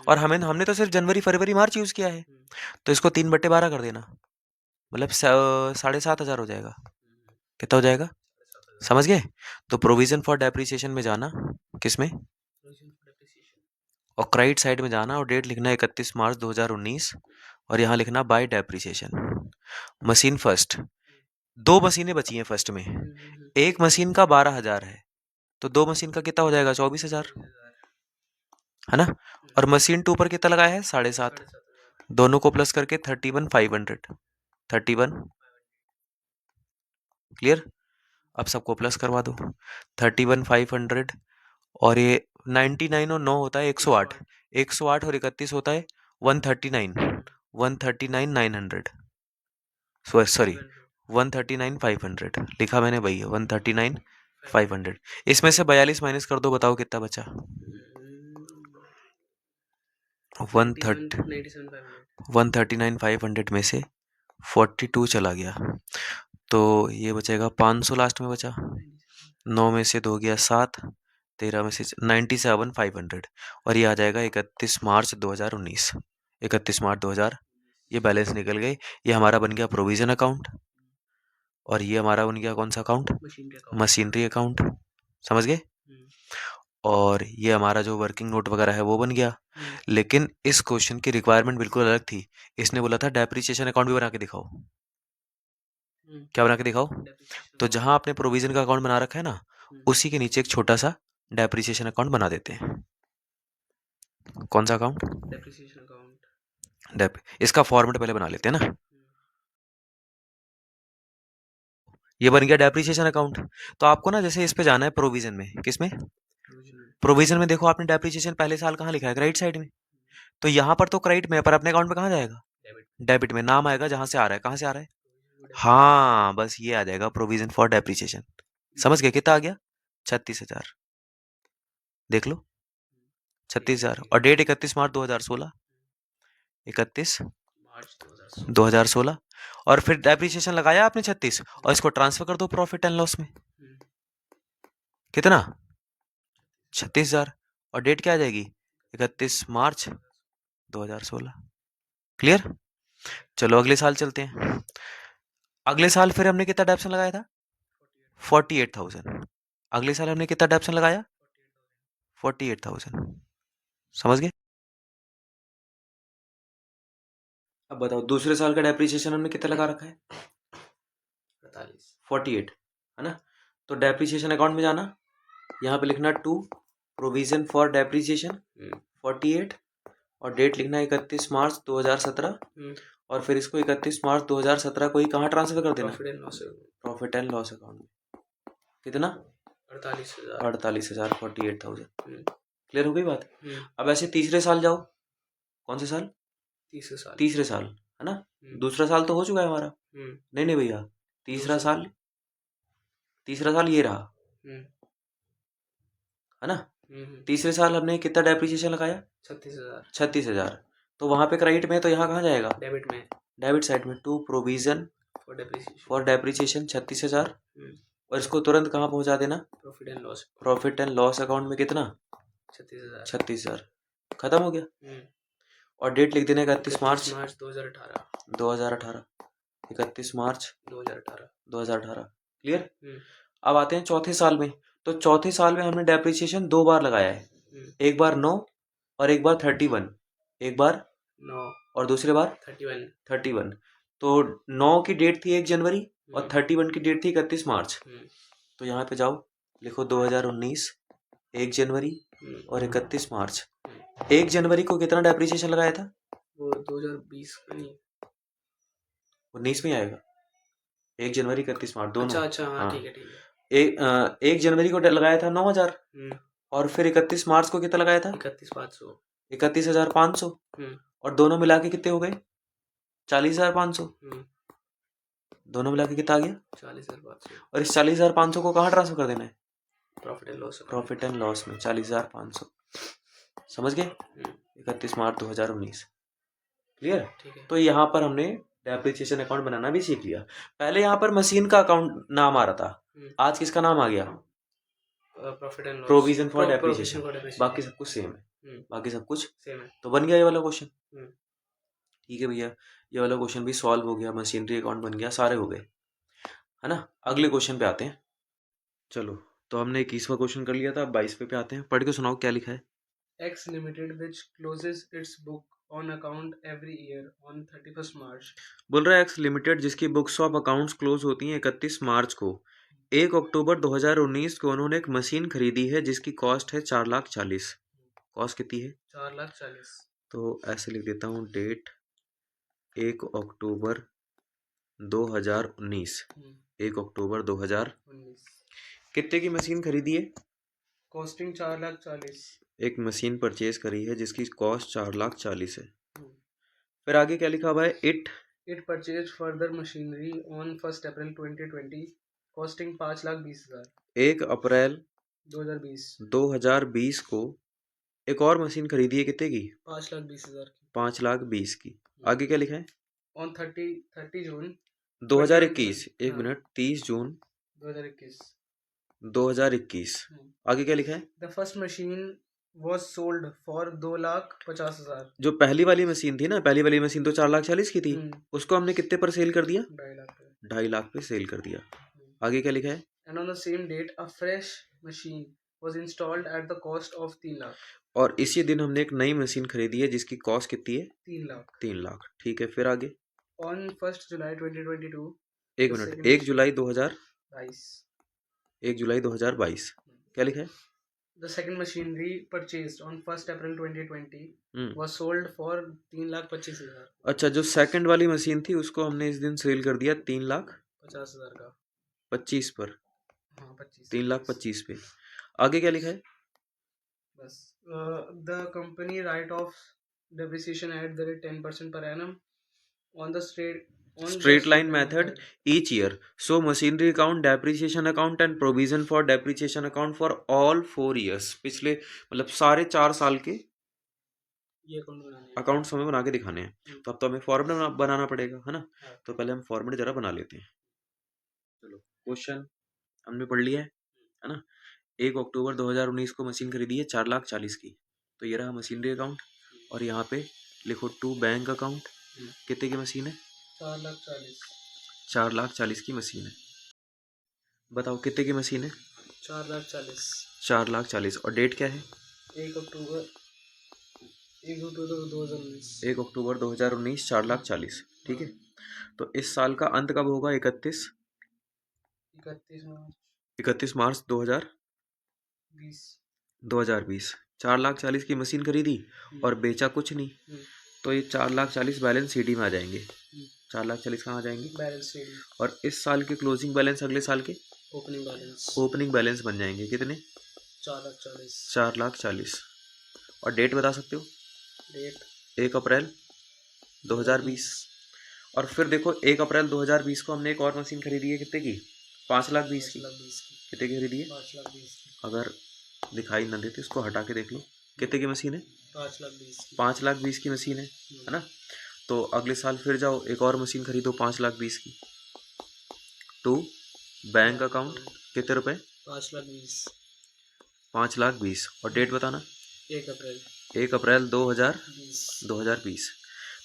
और हमने तो सिर्फ जनवरी फरवरी मार्च यूज किया है। तो इसको 3/12 कर देना, मतलब 7,500 हो जाएगा। कितना हो जाएगा? समझ गए? तो प्रोविजन फॉर डेप्रिसिएशन में जाना, किसमें? और क्राइट साइड में जाना और डेट लिखना 31 मार्च 2019, और यहाँ लिखना बाय डेप्रिसिएशन। मशीन फर्स्ट, 2 मशीनें बची हैं फर्स्ट में, एक मशीन का 12,000 है, तो 2 मशीन का कितना हो जाएगा? 24,000, है ना? और मशीन 2 पर कितना लगाया है? 7,500। दोनों को प्लस करके 31,500, 31। क्लियर? अब सबको प्लस करवा दो, 31,500, और ये 99 और 9 होता है 108, 108 और 31 होता है 139, 139,900, सॉरी 139,500 लिखा मैंने भैया, 139,500। इसमें से 42 माइनस कर दो, बताओ कितना बचा? 139,500 में से 42 चला गया, तो ये बचेगा 500 लास्ट में बचा। 9 में से 2 गया 7, 13 में से 97,500, और ये आ जाएगा 31 मार्च 2019, 31 मार्च 2000। ये बैलेंस निकल गए, ये हमारा बन गया प्रोविजन अकाउंट, और ये हमारा बन गया कौन सा अकाउंट? मशीनरी अकाउंट, समझ गए? और ये हमारा जो वर्किंग नोट वगैरह है वो बन गया। लेकिन इस क्वेश्चन की रिक्वायरमेंट बिल्कुल अलग थी, इसने बोला था डेप्रिसिएशन अकाउंट भी बना के दिखाओ। क्या बना के दिखाओ? तो जहां आपने प्रोविजन का अकाउंट बना रखा है ना, उसी के नीचे एक छोटा सा डेप्रिसिएशन अकाउंट बना देते हैं। कौन सा अकाउंट? Depreciation account. इसका फॉर्मेट पहले बना लेते हैं ना। ये बन गया डेप्रिसिएशन अकाउंट। तो आपको ना जैसे इस पे जाना है प्रोविजन में, किसमें, प्रोविजन में। देखो आपने डेप्रिसिएशन पहले साल कहाँ लिखा है, क्रेडिट साइड में। तो यहाँ पर तो क्रेडिट में है, पर अपने अकाउंट में कहाँ जाएगा, डेबिट में। नाम आएगा जहां से आ रहा है, कहाँ से आ रहा है, हाँ बस ये आ जाएगा, प्रोविजन फॉर डेप्रिसिएशन। समझ गए, कितना आ गया, 36,000। देख लो 36,000, और डेट 31 मार्च 2016, 31 मार्च 2016। और फिर डेप्रिसिएशन लगाया आपने 36, और इसको ट्रांसफर कर दो प्रॉफिट एंड लॉस में। कितना, 36,000, और डेट क्या आ जाएगी, 31 मार्च 2016। क्लियर। चलो अगले साल चलते हैं। अगले साल फिर हमने कितना डेप्सन लगाया था, 48,000। अगले साल हमने कितना डेप्सन लगाया, 48,000। समझ गए। अब बताओ दूसरे साल का डेप्रिसिएशन हमने कितना लगा रखा है, 48, है ना। तो डेप्रिसिएशन अकाउंट में जाना, यहाँ पे लिखना 2 प्रोविजन फॉर डेप्रिसिएशन 48, और डेट लिखना 31 मार्च 2017, और फिर इसको 31 मार्च 2017 को ही कहाँ ट्रांसफर कर देना, प्रॉफिट एंड लॉस अकाउंट में। कितना, 48,000, 48,000। क्लियर हो गई बात। अब ऐसे तीसरे साल जाओ, कौन से साल, तीसरे साल, है ना। दूसरा साल तो हो चुका है हमारा, नहीं नहीं भैया, तीसरा साल ये रहा, है ना। तीसरे साल हमने कितना डेप्रिसिएशन लगाया, 36,000। तो वहां पे क्रेडिट में, तो यहाँ कहाँ जाएगा, डेबिट में, डेबिट साइड में। 2 प्रोविजन फॉर डेप्रिसिएशन 36,000, और इसको तुरंत कहाँ पहुंचा देना, प्रॉफिट एंड लॉस अकाउंट में। कितना, 36,000। खत्म हो गया। और डेट लिख देना 31 मार्च 2018, 31 मार्च 2018। क्लियर। अब आते हैं चौथे साल में। तो चौथे साल में हमने डेप्रिसिएशन 2 बार लगाया है, एक बार 9 और एक बार 31। एक बार 9 और दूसरे बार 31। तो 9 की डेट थी 1 जनवरी, और 31 की डेट थी 31 मार्च। तो यहाँ पे जाओ, लिखो 2019, 1 जनवरी और 31 मार्च। 1 जनवरी को कितना डेप्रिसिएशन लगाया था, वो 2020 का नहीं, 19 में आएगा। 1 जनवरी 31 मार्च दोनों। अच्छा हाँ ठीक है ठीक है। 1 जनवरी को लगाया था 9,000, और फिर 31 मार्च को कितना लगाया था, 31,500। और दोनों मिला के कितने हो गए, 40,500। दोनों मिला के कितना आ गया, 40,500। और इस 40,500 को कहाँ ट्रांसफर कर देना है, प्रॉफिट एंड लॉस में, 40,500। समझ गए। 31 मार्च 2019। क्लियर। तो यहाँ पर हमने डेप्रिसिएशन अकाउंट बनाना भी सीख लिया। पहले यहाँ पर मशीन का अकाउंट नाम आ रहा था, आज किसका नाम आ गया, profit and loss, provision for depreciation. बाकी सब कुछ सेम है, बाकी सब कुछ सेम है। तो बन गया ये वाला क्वेश्चन। ठीक है भैया, ये वाला क्वेश्चन भी सॉल्व हो गया, मशीनरी अकाउंट बन गया, सारे हो गए, है ना। अगले क्वेश्चन पे आते हैं। चलो, तो हमने 21वां क्वेश्चन कर लिया था, अब 22वें पे आते हैं। पढ़ के सुनाओ क्या लिखा है। X Limited, which closes its book on account every year on 31st March. बोल रहा है एक्स लिमिटेड, जिसकी बुक्स ऑफ अकाउंट्स क्लोज होती हैं 31 मार्च को, 1 अक्टूबर 2019 को उन्होंने एक मशीन खरीदी है जिसकी कॉस्ट है 4,40,000। कॉस्ट कितनी है, 4,40,000। तो ऐसे लिख देता हूँ, डेट 1 अक्टूबर 2019, 1 अक्टूबर 2019। कितने की मशीन खरीदी है, कॉस्टिंग 4,40,000। एक मशीन परचेज करी है जिसकी कॉस्ट 4,40,000 है। फिर आगे क्या लिखा हुआ है, it purchase further machinery on 1 April 2020 costing 5,20,000। 1 अप्रैल 2020 2020 को एक और मशीन खरीदी है, कितने की, 5,20,000 की। 5,20,000 की। आगे क्या लिखा है, ऑन 30 जून 2021, एक मिनट, 30 जून 2021। आगे क्या लिखा है, the first machine was sold for 2,50,000। जो पहली वाली मशीन थी ना, पहली वाली मशीन तो 4,40,000 की थी, उसको हमने कितने पर सेल कर दिया, 2.5 लाख पे सेल कर दिया। आगे क्या लिखा है, and on the same date a fresh machine was installed at the cost of 3 lakh. और इसी दिन हमने एक नई मशीन खरीदी है जिसकी कॉस्ट कितनी है, 3 लाख। 3 लाख। ठीक है, फिर आगे, ऑन 1 जुलाई 2022, एक मिनट, 1 जुलाई 2022, क्या लिखा है, The second machinery purchased on 1st April 2020 hmm was sold for 3,25,000, अच्छा, जो सेकंड वाली मशीन थी उसको हमने इस दिन सेल कर दिया 50,000 का। 3,25,000 पर, हाँ 25 तीन लाख 25 पच्चीस पे। आगे क्या लिखा है? बस। The company write off depreciation at the rate 10% per annum on the straight straight line line method method. Each year, so machinery account, depreciation account and provision for depreciation account for all 4 years, पिछले मतलब सारे 4 साल के ये account बनाने हैं। Accounts हमें बना के दिखाने हैं। तो अब तो हमें फॉर्मेट बनाना पड़ेगा, है ना? हाँ। तो पहले हम फॉर्मेट जरा बना लेते हैं। चलो, क्वेश्चन हमने पढ़ लिया है ना? 1 अक्टूबर 2019 को मशीन खरीदी है 4,40,000 की। तो ये रहा मशीनरी अकाउंट, और यहाँ पे लिखो टू बैंक अकाउंट। कितने की मशीन है? 4,40,000। 4,40,000 की मशीन है। बताओ कितने की मशीन है? 4,40,000। 4,40,000। और डेट क्या है? 1 अक्टूबर 2019। 1 अक्टूबर 2019, 4,40,000। ठीक है। तो इस साल का अंत कब होगा? 31 31 मार्च 31 मार्च 20। 2020। 4,40,000 की मशीन खरीदी और बेचा कुछ नहीं, तो ये 4,40,000 बैलेंस सीडी में आ जाएंगे। 4,40,000 कहाँ आ जाएंगे? Balance sheet. और इस साल के क्लोजिंग बैलेंस अगले साल के ओपनिंग बैलेंस ओपनिंग बैलेंस बन जाएंगे। कितने? 4,40,000। 4,40,000। और डेट बता सकते हो? डेट 1 अप्रैल 2020। और फिर देखो 1 अप्रैल 2020 को हमने एक और मशीन खरीदी है, कितने की? 5,20,000 की। 5,20,000 की। कितने की खरीदी है? 5,20,000 की। अगर दिखाई न देते इसको हटा के देख लो, कितने की मशीन है? 5,20,000 की। 5,20,000 की मशीन है ना? तो अगले साल फिर जाओ एक और मशीन खरीदो 5,20,000 की। टू बैंक अकाउंट कितने रुपए? 5,20,000। 5,20,000। और डेट बताना? 1 अप्रैल 1 अप्रैल 20। 2020।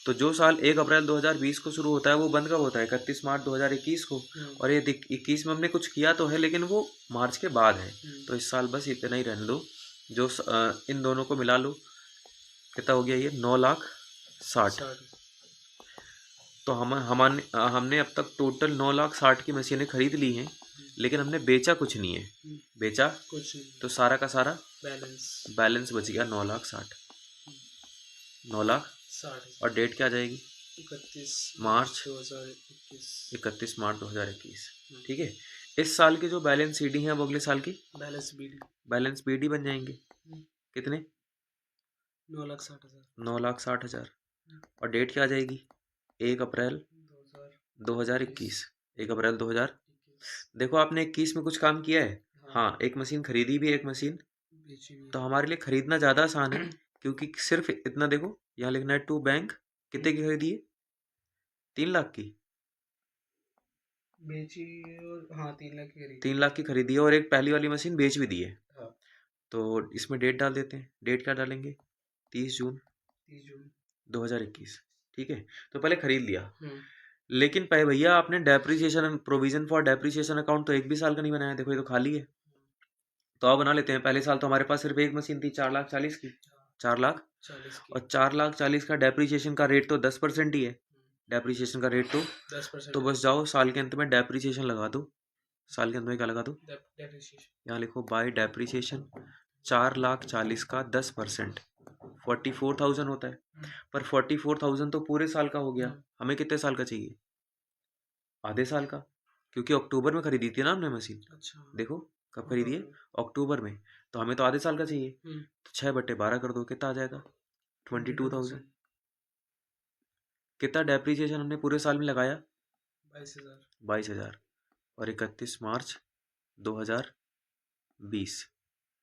तो जो साल 1 अप्रैल 2020 को शुरू होता है वो बंद कब होता है? 31 मार्च 2021 को। और ये 21 में हमने कुछ किया तो है, लेकिन वो मार्च के बाद है। तो इस साल बस इतना ही रहने दो। जो इन दोनों को मिला लो, कितना हो गया ये? 9,60,000। तो हमने अब तक टोटल 9,60,000 की मशीनें खरीद ली हैं, लेकिन हमने बेचा कुछ नहीं है। बेचा कुछ नहीं। तो सारा का सारा बैलेंस बच गया 9,60,000। 9,60,000। और डेट क्या आ जाएगी? 31 मार्च 2021। 31 मार्च 2021। ठीक है। इस साल की जो बैलेंस सीडी है वो अगले साल की बैलेंस बीडी बन जाएंगे। कितने? 9,60,000। 9,60,000। और डेट क्या आ जाएगी? 1 अप्रैल 2021। 1 अप्रैल 2000। देखो आपने 21 में कुछ काम किया है। हाँ, एक मशीन खरीदी भी, एक मशीन तो हमारे लिए खरीदना ज़्यादा आसान है, क्योंकि सिर्फ इतना देखो, यहाँ लिखना है टू बैंक। कितने की खरीदी है? 3,00,000 की। बेची और हाँ 3,00,000 की खरीदी। 3,00,000 की खरीदी है, और एक पहली वाली मशीन बेच भी दी है। हाँ। तो इसमें डेट डाल देते हैं। डेट क्या डालेंगे? 30 जून 2021। ठीक है। तो पहले खरीद लिया, लेकिन भाई भैया आपने depreciation provision for depreciation account तो एक भी साल का नहीं बनाया। देखो ये तो खाली है। तो आप बना लेते हैं। पहले साल तो हमारे पास सिर्फ एक मशीन थी 4,40,000 की। 4,40,000 और 4,40,000 का डेप्रिसिएशन का रेट तो 10% ही है। डेप्रिसिएशन का रेट तो 10%। तो बस जाओ साल के अंत में डेप्रिसिएशन लगा दो। साल के अंत में क्या लगा दो? यहाँ लिखो बाय डेप्रिसिएशन 4,40,000 का 10%, 44,000 होता है। पर 44,000 तो पूरे साल का हो गया। हमें कितने साल का चाहिए? आधे साल का, क्योंकि अक्टूबर में खरीदी थी ना हमने मशीन। अच्छा। देखो कब खरीदी है? अक्टूबर में। तो हमें तो आधे साल का चाहिए। तो 6/12 कर दो, कितना आ जाएगा? 22,000। कितना डेप्रिसिएशन हमने पूरे साल में लगाया? 22,000। और 31 मार्च 2020।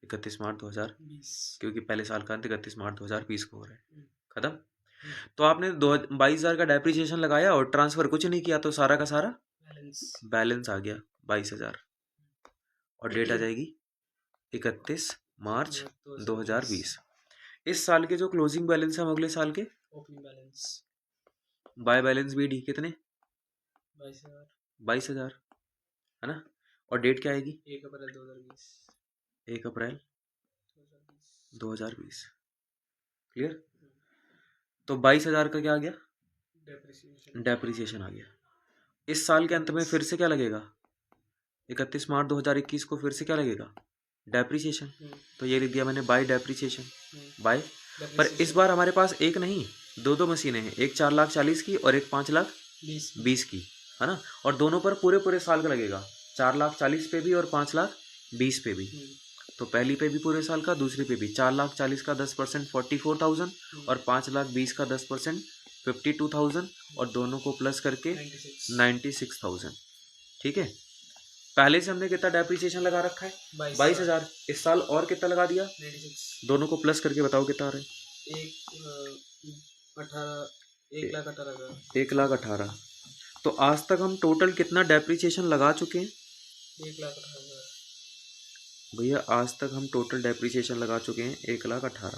31 मार्च 2020, क्योंकि पहले साल का अंत 31 मार्च 2020 को हो रहा है। खत्म। तो आपने 22,000 का डेप्रिसिएशन लगाया और ट्रांसफर कुछ नहीं किया, तो सारा का सारा बैलेंस आ गया 22,000। और डेट आ जाएगी 31 मार्च 2020। इस साल के जो क्लोजिंग बैलेंस है हम अगले साल के opening balance by balance BD कितने? 22,000, है ना? और डेट क्या आएगी? 1 अप्रैल 2020। 1 अप्रैल 2020। क्लियर? तो 22,000 का क्या आ गया? डेप्रिसिएशन आ गया। इस साल के अंत में फिर से क्या लगेगा? 31 मार्च 2021 को फिर से क्या लगेगा? डेप्रिसिएशन, तो ये लिख दिया मैंने बाय डेप्रिसिएशन, बाय। पर इस डेप्रिसिएशन बार हमारे पास एक नहीं दो मशीनें हैं, एक 4,40,000 की और एक 5,20,000 की, है ना। और दोनों पर पूरे पूरे साल का लगेगा, 4,40,000 पे भी और 5,20,000 पे भी। तो पहली पे भी पूरे साल का, दूसरी पे भी। 4,40,000 का 10% 44,000 और 5,20,000 का 10% 52,000 और दोनों को प्लस करके 96,000। ठीक है। पहले से हमने कितना डेप्रिसिएशन लगा रखा है? 22,000। इस साल और कितना लगा दिया? 96। दोनों को प्लस करके बताओ कितना आ रहा है? 1,18,000। तो आज तक हम टोटल कितना डेप्रिसिएशन लगा चुके हैं? 1,18,000 भैया आज तक हम टोटल डेप्रिसिएशन लगा चुके हैं 1,18,000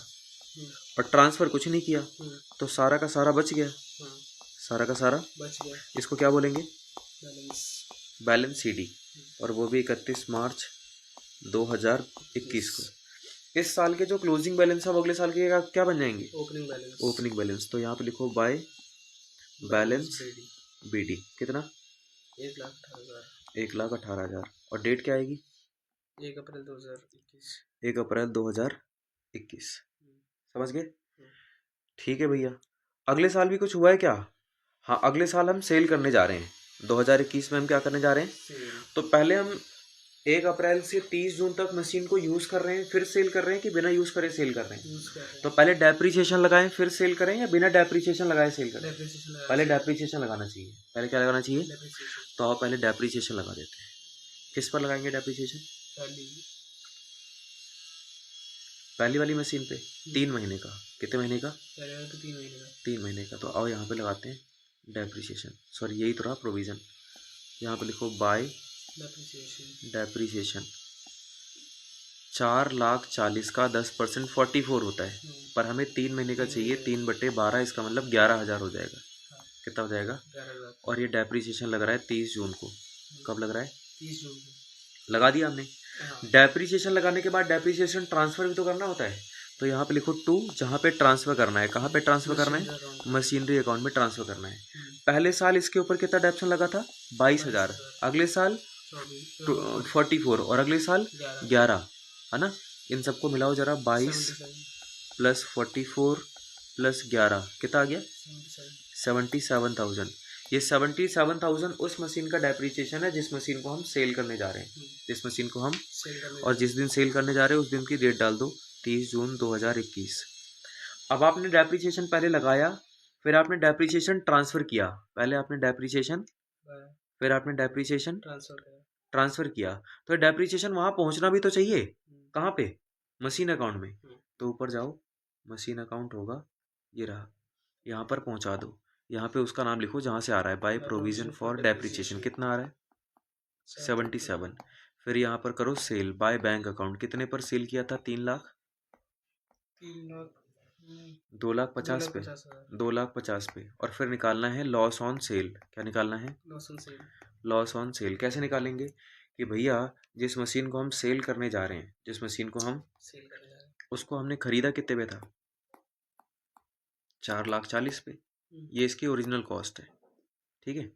और ट्रांसफर कुछ नहीं किया, तो सारा का सारा बच गया। सारा का सारा बच गया। इसको क्या बोलेंगे? बैलेंस। बैलेंस सीडी, और वो भी 31 मार्च 2021 को। इस साल के जो क्लोजिंग बैलेंस है अगले साल के क्या बन जाएंगे? Opening balance. Opening balance. तो यहाँ पे लिखो बाय बैलेंस बीडी कितना? 1,18,000। 1,18,000। और डेट क्या आएगी? 1 अप्रैल 2021। 1 अप्रैल 2021। समझ गए? ठीक है भैया। अगले साल भी कुछ हुआ है क्या? हाँ, अगले साल हम सेल करने जा रहे हैं। 2021 में हम क्या करने जा रहे हैं? तो पहले हम 1 अप्रैल से 30 जून तक मशीन को यूज कर रहे हैं, फिर सेल कर रहे हैं कि बिना यूज करे सेल कर रहे हैं? तो पहले डेप्रिसिएशन लगाएं फिर सेल करें या बिना डेप्रिसिएशन लगाए सेल करें? पहले डेप्रिसिएशन लगाना चाहिए। पहले क्या लगाना चाहिए? तो आप पहले डेप्रिसिएशन लगा देते हैं। किस पर लगाएंगे डेप्रिसिएशन? पहली वाली मशीन पे 3 महीने का। कितने महीने का? 3 महीने का। तो आओ यहाँ पे लगाते हैं डेप्रिसिएशन। सॉरी, यही तो रहा प्रोविजन। यहाँ पे लिखो बाय डेप्रिसिएशन। 4,40,000 का 10% 44 होता है, पर हमें 3 महीने का चाहिए। 3/12, इसका मतलब 11,000 हो जाएगा। कितना हो जाएगा? और ये डेप्रिसिएशन लग रहा है 30 जून को। कब लग रहा है? 30 जून को लगा दिया हमने। डेप्रिसिएशन लगाने के बाद डेप्रिसिएशन ट्रांसफर भी तो करना होता है। तो यहाँ पे लिखो 2, जहाँ पे ट्रांसफर करना है। कहाँ पे ट्रांसफर करना है? मशीनरी अकाउंट में ट्रांसफर करना है। पहले साल इसके ऊपर कितना डेप्शन लगा था? 22,000। अगले साल 44 और अगले साल 11, है ना। इन सबको मिलाओ जरा। 22 प्लस 44 प्लस 11 कितना आ गया? 77,000। ये 77,000 उस मशीन का डेप्रिसिएशन है जिस मशीन को हम सेल करने जा रहे हैं। जिस मशीन को हम और जिस दिन सेल करने जा रहे हैं उस दिन की डेट डाल दो, 30 जून 2021। अब आपने डेप्रिसिएशन पहले लगाया, फिर आपने डेप्रिसिएशन ट्रांसफर किया। पहले आपने डेप्रिसिएशन, फिर आपने डेप्रिसिएशन ट्रांसफर किया। तो डेप्रिसिएशन वहां पहुंचना भी तो चाहिए। कहाँ पे? मशीन अकाउंट में। तो ऊपर जाओ, मशीन अकाउंट होगा, ये रहा, यहाँ पर पहुंचा दो। यहाँ पे उसका नाम लिखो जहाँ से आ रहा है, बाय प्रोविजन फॉर डेप्रिसिएशन। कितना आ रहा है? 77। फिर यहाँ पर करो सेल बाय बैंक अकाउंट। कितने पर सेल किया था? 3 लाख 2,50,000 पे, 2,50,000 पे। और फिर निकालना है लॉस ऑन सेल। क्या निकालना है? Loss on cell. कैसे निकालेंगे? कि भैया जिस मशीन को हम सेल करने जा रहे हैं, जिस मशीन को हम उसको हमने खरीदा कितने पे था? 4,40,000 पे। ये इसकी ओरिजिनल कॉस्ट है, ठीक है।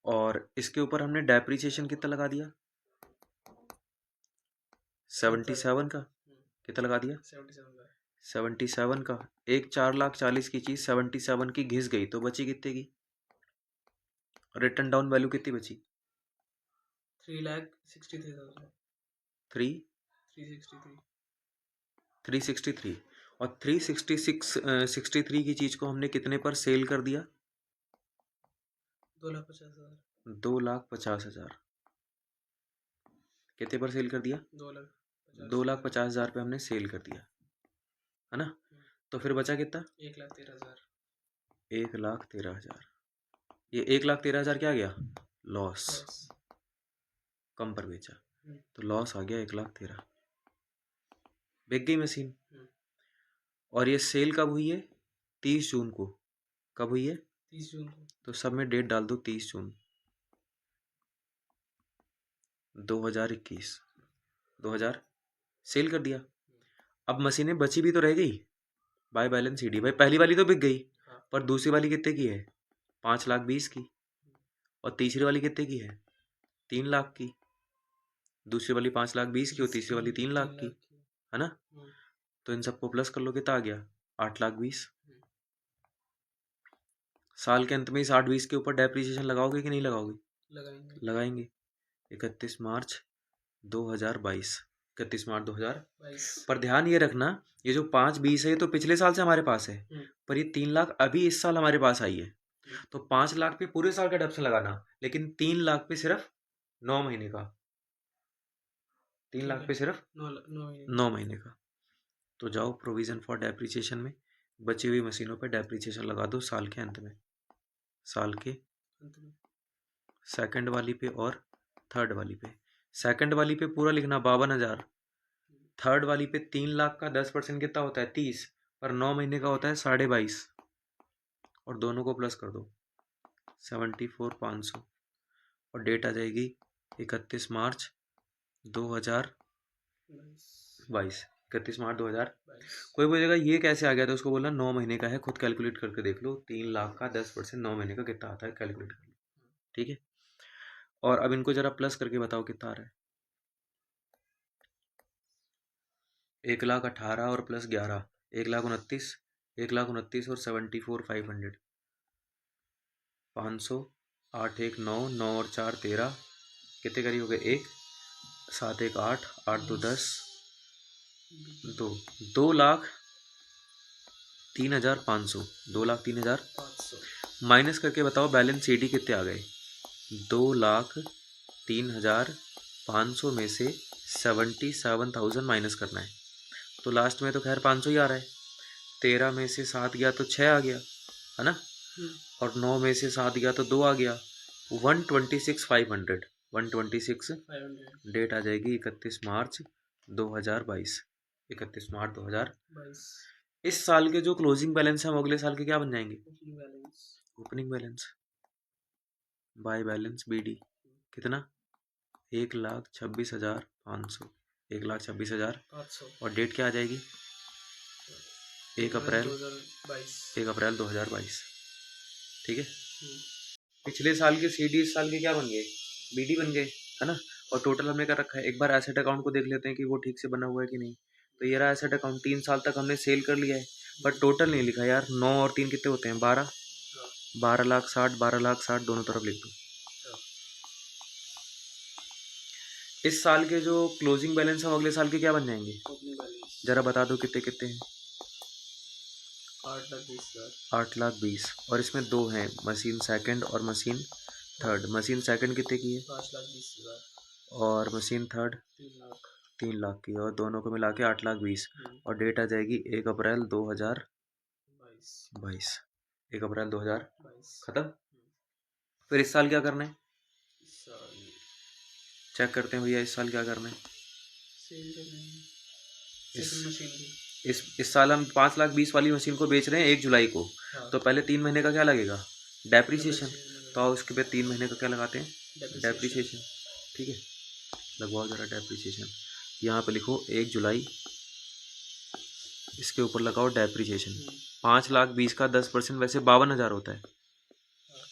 और इसके ऊपर हमने डेप्रिसिएशन कितना लगा दिया? 77 का। कितना लगा दिया? 77 का। एक 4,40,000 की चीज 77 की घिस गई तो बची कितने की? रिटर्न डाउन वैल्यू कितनी बची? 3,63,000। 363। और 363 की चीज को हमने कितने पर सेल कर दिया? 2,50,000। 2,50,000। कितने पर सेल कर दिया? 2,50,000 पे हमने सेल कर दिया, है ना। तो फिर बचा कितना? 1,13,000। 1,13,000। ये 1,13,000 क्या आ गया? लॉस। कम पर बेचा तो लॉस आ गया 1,13,000। बिक गई मशीन। और ये सेल कब हुई है? 30 जून को। कब हुई है? 30 जून को। तो सब में डेट डाल दो, 30 जून 2021। 2000 सेल कर दिया। अब मशीनें बची भी तो रह गई बाय बैलेंस सीडी। भाई पहली वाली तो बिक गई, पर दूसरी वाली कितने की है? 5,20,000 की। और तीसरी वाली कितने की है? 3 लाख की। दूसरी वाली 5,20,000 की और तीसरी वाली 3 लाख की, है ना। तो इन सबको प्लस कर लो, कितना आ गया 8,20,000। साल के अंत में इस 8,20,000 के ऊपर डेप्रिसिएशन लगाओगे कि नहीं लगाओगे? लगाएंगे। 31 मार्च 2022, 31 मार्च 2022। पर ध्यान ये रखना, ये जो 5,20,000 है ये तो पिछले साल से हमारे पास है, पर ये 3,00,000 अभी इस साल हमारे पास आई है। तो 5,00,000 पे पूरे साल का एडप्शन लगाना, लेकिन 3,00,000 पे सिर्फ 9 महीने का, 3,00,000 पे सिर्फ 9 महीने का। तो जाओ प्रोविजन फॉर डेप्रिसिएशन में, बची हुई मशीनों पे डेप्रिसिएशन लगा दो साल के अंत में, साल के सेकंड वाली पे और थर्ड वाली पे। सेकंड वाली पे पूरा लिखना 52,000, थर्ड वाली पे 3,00,000 का 10% कितना होता है 30, पर 9 महीने का होता है 22,500, और दोनों को प्लस कर दो 74,500, और डेट आ जाएगी 31 मार्च 2022, 31 मार्च 2022। कोई बोलेगा ये कैसे आ गया, तो उसको बोलना 9 महीने का है, खुद कैलकुलेट करके देख लो, 3,00,000 का 10% 9 महीने का कितना आता है, कैलकुलेट कर लो, ठीक है। और अब इनको जरा प्लस करके बताओ कितना आ रहा है। 1,18,000 और प्लस 11, 1,29,000, 1,29,000 और 74,500, 500, 8 1 9, 9 और 4 13, कितने करीब हो गए 1, 7 1 8, 8 2 10, 2,03,500, 2,03,500 माइनस करके बताओ बैलेंस सीडी कितने आ गए। 2,03,500 में से 77,000 माइनस करना है, तो लास्ट में तो खैर 500 ही आ रहा है। 13 में से 7 गया तो 6 आ गया, है ना, और 9 में से 7 गया तो 2 आ गया, 126,500, 126,500। डेट आ जाएगी 31 मार्च 2022, 31 मार्च 2022। इस साल के जो क्लोजिंग बैलेंस है, हम अगले साल के क्या बन जाएंगे, opening balance, by balance BD, कितना 1,26,500, 1,26,500, और डेट क्या आ जाएगी 1 अप्रैल 2022, ठीक है। पिछले साल के सीडी इस साल के क्या बन गए, बीडी बन गए, है ना। और टोटल हमने कर रखा है, एक बार एसेट अकाउंट को देख लेते हैं कि वो ठीक से बना हुआ है कि नहीं। तो ये रहा एसेट अकाउंट, 3 साल तक हमने सेल कर लिया है, बट टोटल नहीं लिखा यार। 9 और 3 कितने होते हैं 12, 12,60, 12,60 दोनों तरफ लिख दो। इस साल के जो क्लोजिंग बैलेंस है अगले साल के क्या बन जाएंगे, जरा बता दो कितने कितने हैं। 8,20,000, और इसमें दो हैं, मशीन सेकंड और मशीन थर्ड। मशीन सेकंड कितने की है 5,20,000, और मशीन थर्ड 3,00,000 की, और दोनों को मिला के 8,20,000, और डेट आ जाएगी 1 अप्रैल 2022, 1 अप्रैल 2022 खत्म। फिर इस साल क्या करना है, चेक करते हैं भैया इस साल क्या करना है। इस साल हम 5,20,000 वाली मशीन को बेच रहे हैं 1 जुलाई को, तो पहले 3 महीने का क्या लगेगा, डेप्रिसिएशन। तो आओ उसके बाद 3 महीने का क्या लगाते हैं, डेप्रिसिएशन, ठीक है। लगवाओ जरा डेप्रिसिएशन, यहाँ पे लिखो 1 जुलाई, इसके ऊपर लगाओ डेप्रिसिएशन। 5,20,000 का 10% वैसे 52,000 होता है,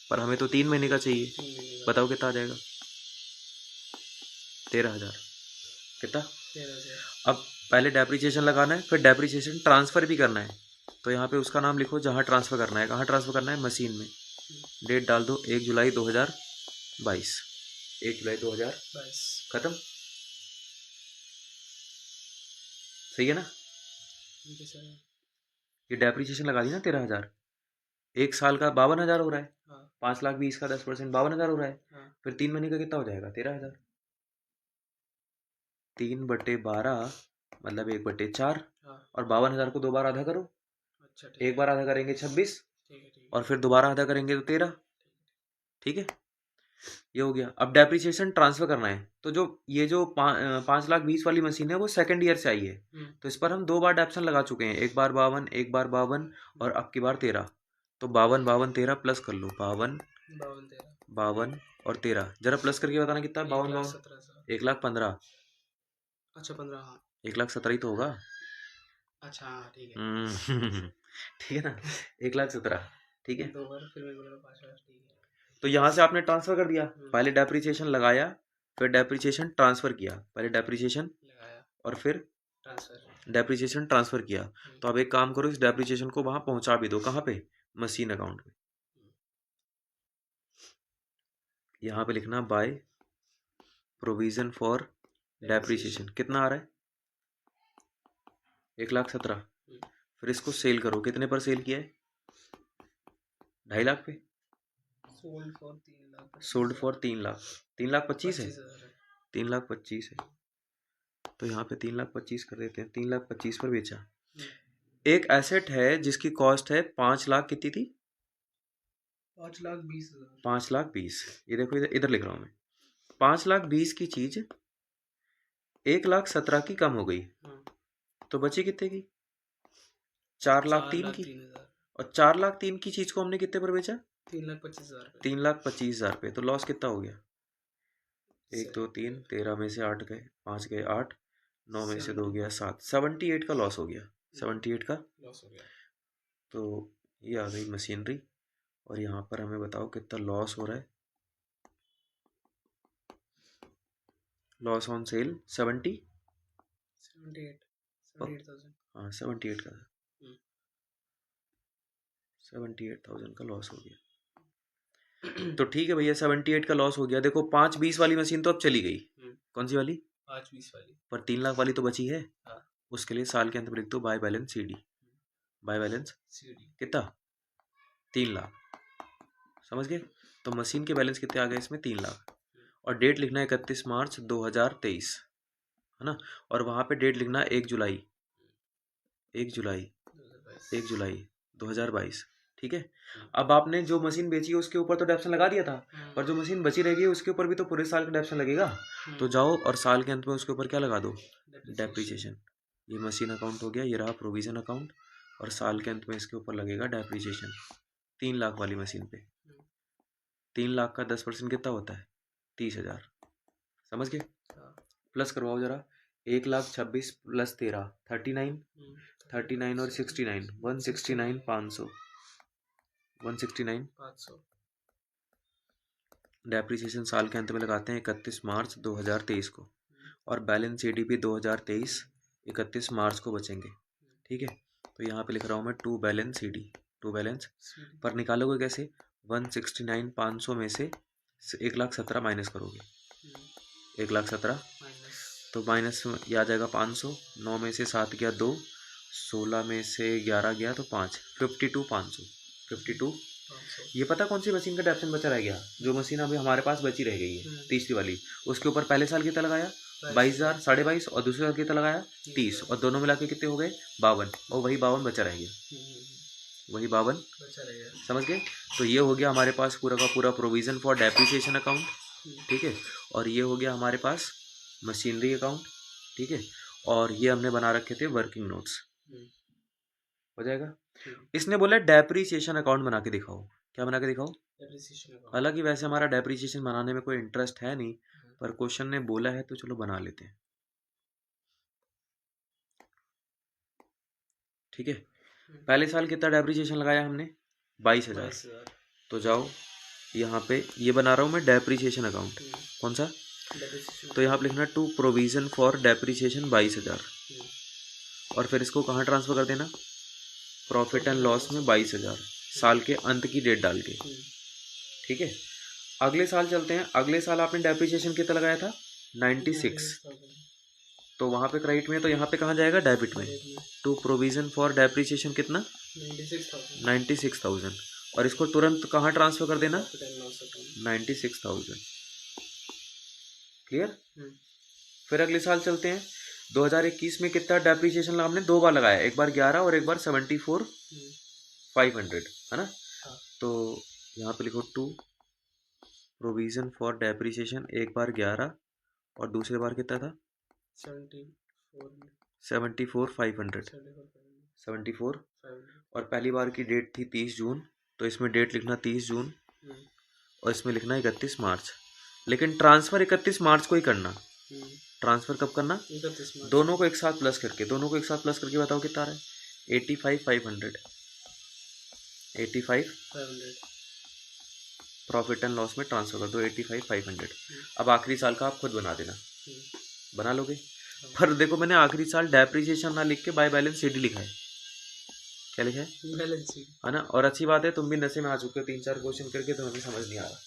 पर हमें तो 3 महीने का चाहिए, बताओ कितना आ जाएगा 13,000, कितना 13,000। अब पहले डेप्रिसिएशन लगाना है, फिर डेप्रिसिएशन ट्रांसफ़र भी करना है, तो यहाँ पे उसका नाम लिखो जहाँ ट्रांसफ़र करना है। कहाँ ट्रांसफ़र करना है, मशीन में। डेट डाल दो 1 जुलाई 2022, 1 जुलाई 2022 खत्म। सही है ना, ये डेप्रिसिएशन लगा दी ना 13,000, एक साल का 52,000 हो रहा है, 5,20,000 का 10% 52,000 हो रहा है, फिर 3 महीने का कितना हो जाएगा 13,000, 3/12 मतलब 1/4, और 52,000 को 2 बार आधा करो। अच्छा, एक बार आधा करेंगे 26, और फिर दोबारा आधा करेंगे तो 13, ठीक है। ये हो गया। अब डेप्रिसिएशन ट्रांसफर करना है, तो जो ये जो 5,20,000 वाली मशीन है वो सेकंड ईयर से आई है, तो इस पर हम 2 बार डेप्शन लगा चुके हैं, एक बार 52, एक बार 52, और अब की बार 13। तो 52 52 13 प्लस कर लो, 52 52 और 13, जरा प्लस करके बताना कितना, 52 52 1,15,000। अच्छा 15, हाँ 1,17,000 ही तो होगा। अच्छा ठीक है ठीक है ना, 1,17,000, ठीक है। 2 बार फिर 5,000, ठीक है। तो यहाँ से आपने ट्रांसफर कर दिया, पहले डेप्रिसिएशन लगाया, फिर डेप्रिसिएशन ट्रांसफ़र किया, पहले डेप्रिसिएशन लगाया, और फिर ट्रांसफर। डेप्रिसिएशन ट्रांसफ़र किया। तो अब एक काम करो, इस डेप्रिसिएशन को वहाँ पहुँचा भी दो, कहाँ पे, मशीन अकाउंट में। यहाँ पे लिखना बाय प्रोविज़न फॉर डेप्रिसिएशन, कितना आ रहा है, 1,17,000। फिर इसको सेल करो, कितने पर सेल किया है, 2.5 लाख पे। Sold for 3 lakh, sold for 3 lakh, 3,25,000 है, 25,000 है। 3,25,000 है। तो यहाँ पे 3,25,000 कर देते हैं, 3,25,000 पर बेचा। एक एसेट है जिसकी कॉस्ट है 5 लाख, कितनी थी, 5,20,000। 5,20,000। ये देखो इधर इधर लिख रहा हूँ मैं, 5,20,000 की चीज 1,17,000 की कम हो गई, तो बची कितने की, 4,03,000 की। 4,03,000। और 4,03,000 की चीज को हमने कितने पर बेचा, 3,25,000 पे। 3,25,000 पे। तो लॉस कितना हो गया, 1 2 3 13 में से 8 गए, 5 गए 8, 9 में से 2 गया 7, 78 का लॉस हो गया, 78 का लॉस हो गया। तो ये आ गई मशीनरी। और यहाँ पर हमें बताओ कितना लॉस हो रहा है, लॉस ऑन सेल 78, 78,000। हाँ 78 का, 78,000 का लॉस हो गया। तो ठीक है भैया, 78 का लॉस हो गया। देखो 5,20 वाली मशीन तो अब चली गई, कौन सी वाली, 5,20 वाली, पर 3 लाख वाली तो बची है। हाँ। उसके लिए साल के अंत में लिख दो by balance CD, by balance CD कितना, 3 लाख, समझ गए। तो मशीन के बैलेंस कितने आ गए इसमें, 3 लाख। और डेट लिखना है 31 मार्च 2023, है ना। और वहाँ पे डेट लिखना है 1 जुलाई, 1 जुलाई 1 जुलाई 2022, ठीक है। अब आपने जो मशीन बेची है उसके ऊपर तो डेप्शन लगा दिया था, पर जो मशीन बची रहेगी उसके ऊपर भी तो पूरे साल का डेप्शन लगेगा। तो जाओ और साल के अंत में उसके ऊपर क्या लगा दो, डेप्रिसिएशन। ये मशीन अकाउंट हो गया, ये रहा प्रोविज़न अकाउंट, और साल के अंत में इसके ऊपर लगेगा डेप्रिसिएशन। 3 लाख वाली मशीन पे 3 लाख का 10% कितना होता है, 30,000, समझ गए। प्लस करवाओ जरा, 1,26,000 प्लस 13 39, 39 और 69 169,500, 169,500। डेप्रिसिएशन साल के अंत में लगाते हैं 31 मार्च 2023 को, और बैलेंस CD भी 2023 31 मार्च को बचेंगे, ठीक है। तो यहाँ पे लिख रहा हूँ मैं to balance CD, to balance पर निकालोगे कैसे, 169,500 में से 1,17,000 माइनस करोगे, 1,17,000 तो माइनस ये आ जाएगा 500, 9 में से 7 गया 2, 16 में से 11 गया तो 5, 52,500, 52। ये पता कौन सी मशीन का डेप्शन बचा रह गया, जो मशीन अभी हमारे पास बची रह गई है तीसरी वाली, उसके ऊपर पहले साल कितना लगाया 22,000, 22,500, और दूसरे साल कितना लगाया 30, और दोनों मिला के कितने हो गए 52, और वही 52 बचा रह गया, वही 52 बचा रह गया, समझ गए। तो ये हो गया हमारे पास पूरा का पूरा प्रोविज़न फॉर डेप्रिसिएशन अकाउंट, ठीक है। और ये हो गया हमारे पास मशीनरी अकाउंट, ठीक है। और ये हमने बना रखे थे वर्किंग नोट्स, हो जाएगा। इसने बोला डेप्रिसिएशन अकाउंट बना के दिखाओ, क्या बना के दिखाओ, हालांकि वैसे हमारा डेप्रिसिएशन बनाने में कोई इंटरेस्ट है नहीं, पर क्वेश्चन ने बोला है तो चलो बना लेते हैं, ठीक है। पहले साल कितना डेप्रिसिएशन लगाया हमने, 22,000। तो जाओ यहाँ पे ये बना रहा हूँ मैं डेप्रिसिएशन अकाउंट, कौन सा, तो यहाँ पे लिखना टू प्रोविज़न फॉर डेप्रिसिएशन 22,000, और फिर इसको कहाँ ट्रांसफ़र कर देना, प्रॉफिट एंड लॉस में 22,000, साल के अंत की डेट डाल के, ठीक है। अगले साल चलते हैं, अगले साल आपने डेप्रिसिएशन कितना लगाया था 96, तो वहाँ पे क्रेडिट में, तो यहाँ पे कहाँ जाएगा, डेबिट में। टू प्रोविज़न फॉर डेप्रिसिएशन कितना 96,000, और इसको तुरंत कहाँ ट्रांसफ़र कर देना 96,000, क्लियर। फिर अगले साल चलते हैं, 2021 में कितना डेप्रिसिएशन हमने दो बार लगाया, एक बार 11 और एक बार 74,500, है ना। तो यहाँ पे लिखो टू प्रोविज़न फॉर डेप्रिसिएशन, एक बार 11 और दूसरे बार कितना था 74,500, 74, और पहली बार की डेट थी 30 जून, तो इसमें डेट लिखना 30 जून, और इसमें लिखना 31 मार्च, लेकिन ट्रांसफ़र 31 मार्च को ही करना। ट्रांसफ़र कब करना, दोनों को एक साथ प्लस करके, दोनों को एक साथ प्लस करके बताओ कितना आ रहा है, 85,500, 85,500, प्रॉफिट एंड लॉस में ट्रांसफर कर दो 85 500। अब आखिरी साल का आप खुद बना देना, बना लोगे। पर देखो मैंने आखिरी साल डेप्रिसिएशन ना लिख के बाय बैलेंस शीट लिखा है। क्या लिखा है? बैलेंस शीट, है ना। और अच्छी बात है तुम भी नशे में आ चुके हो 3-4 क्वेश्चन करके, तो हमें समझ नहीं आ रहा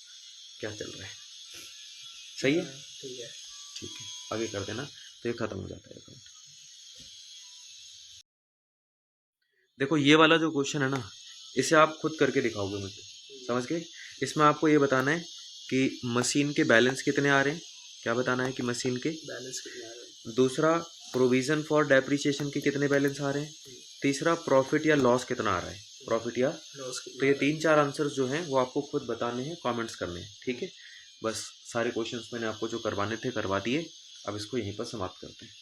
क्या चल रहा है। सही है, ठीक है। ठीक है, आगे कर देना तो ये खत्म हो जाता है अकाउंट। देखो ये वाला जो क्वेश्चन है ना, इसे आप खुद करके दिखाओगे मुझे, समझ गए। इसमें आपको ये बताना है कि मशीन के बैलेंस कितने आ रहे हैं, क्या बताना है कि मशीन के बैलेंस कितने आ रहे हैं। दूसरा प्रोविजन फॉर डेप्रिसिएशन के कितने बैलेंस आ रहे हैं। तीसरा प्रॉफिट या लॉस कितना आ रहा है, प्रॉफिट या लॉस तो ये 3-4 आंसर्स जो हैं वो आपको खुद बताने हैं, कमेंट्स करने हैं, ठीक है। बस सारे क्वेश्चंस मैंने आपको जो करवाने थे करवा दिए, अब इसको यहीं पर समाप्त करते हैं।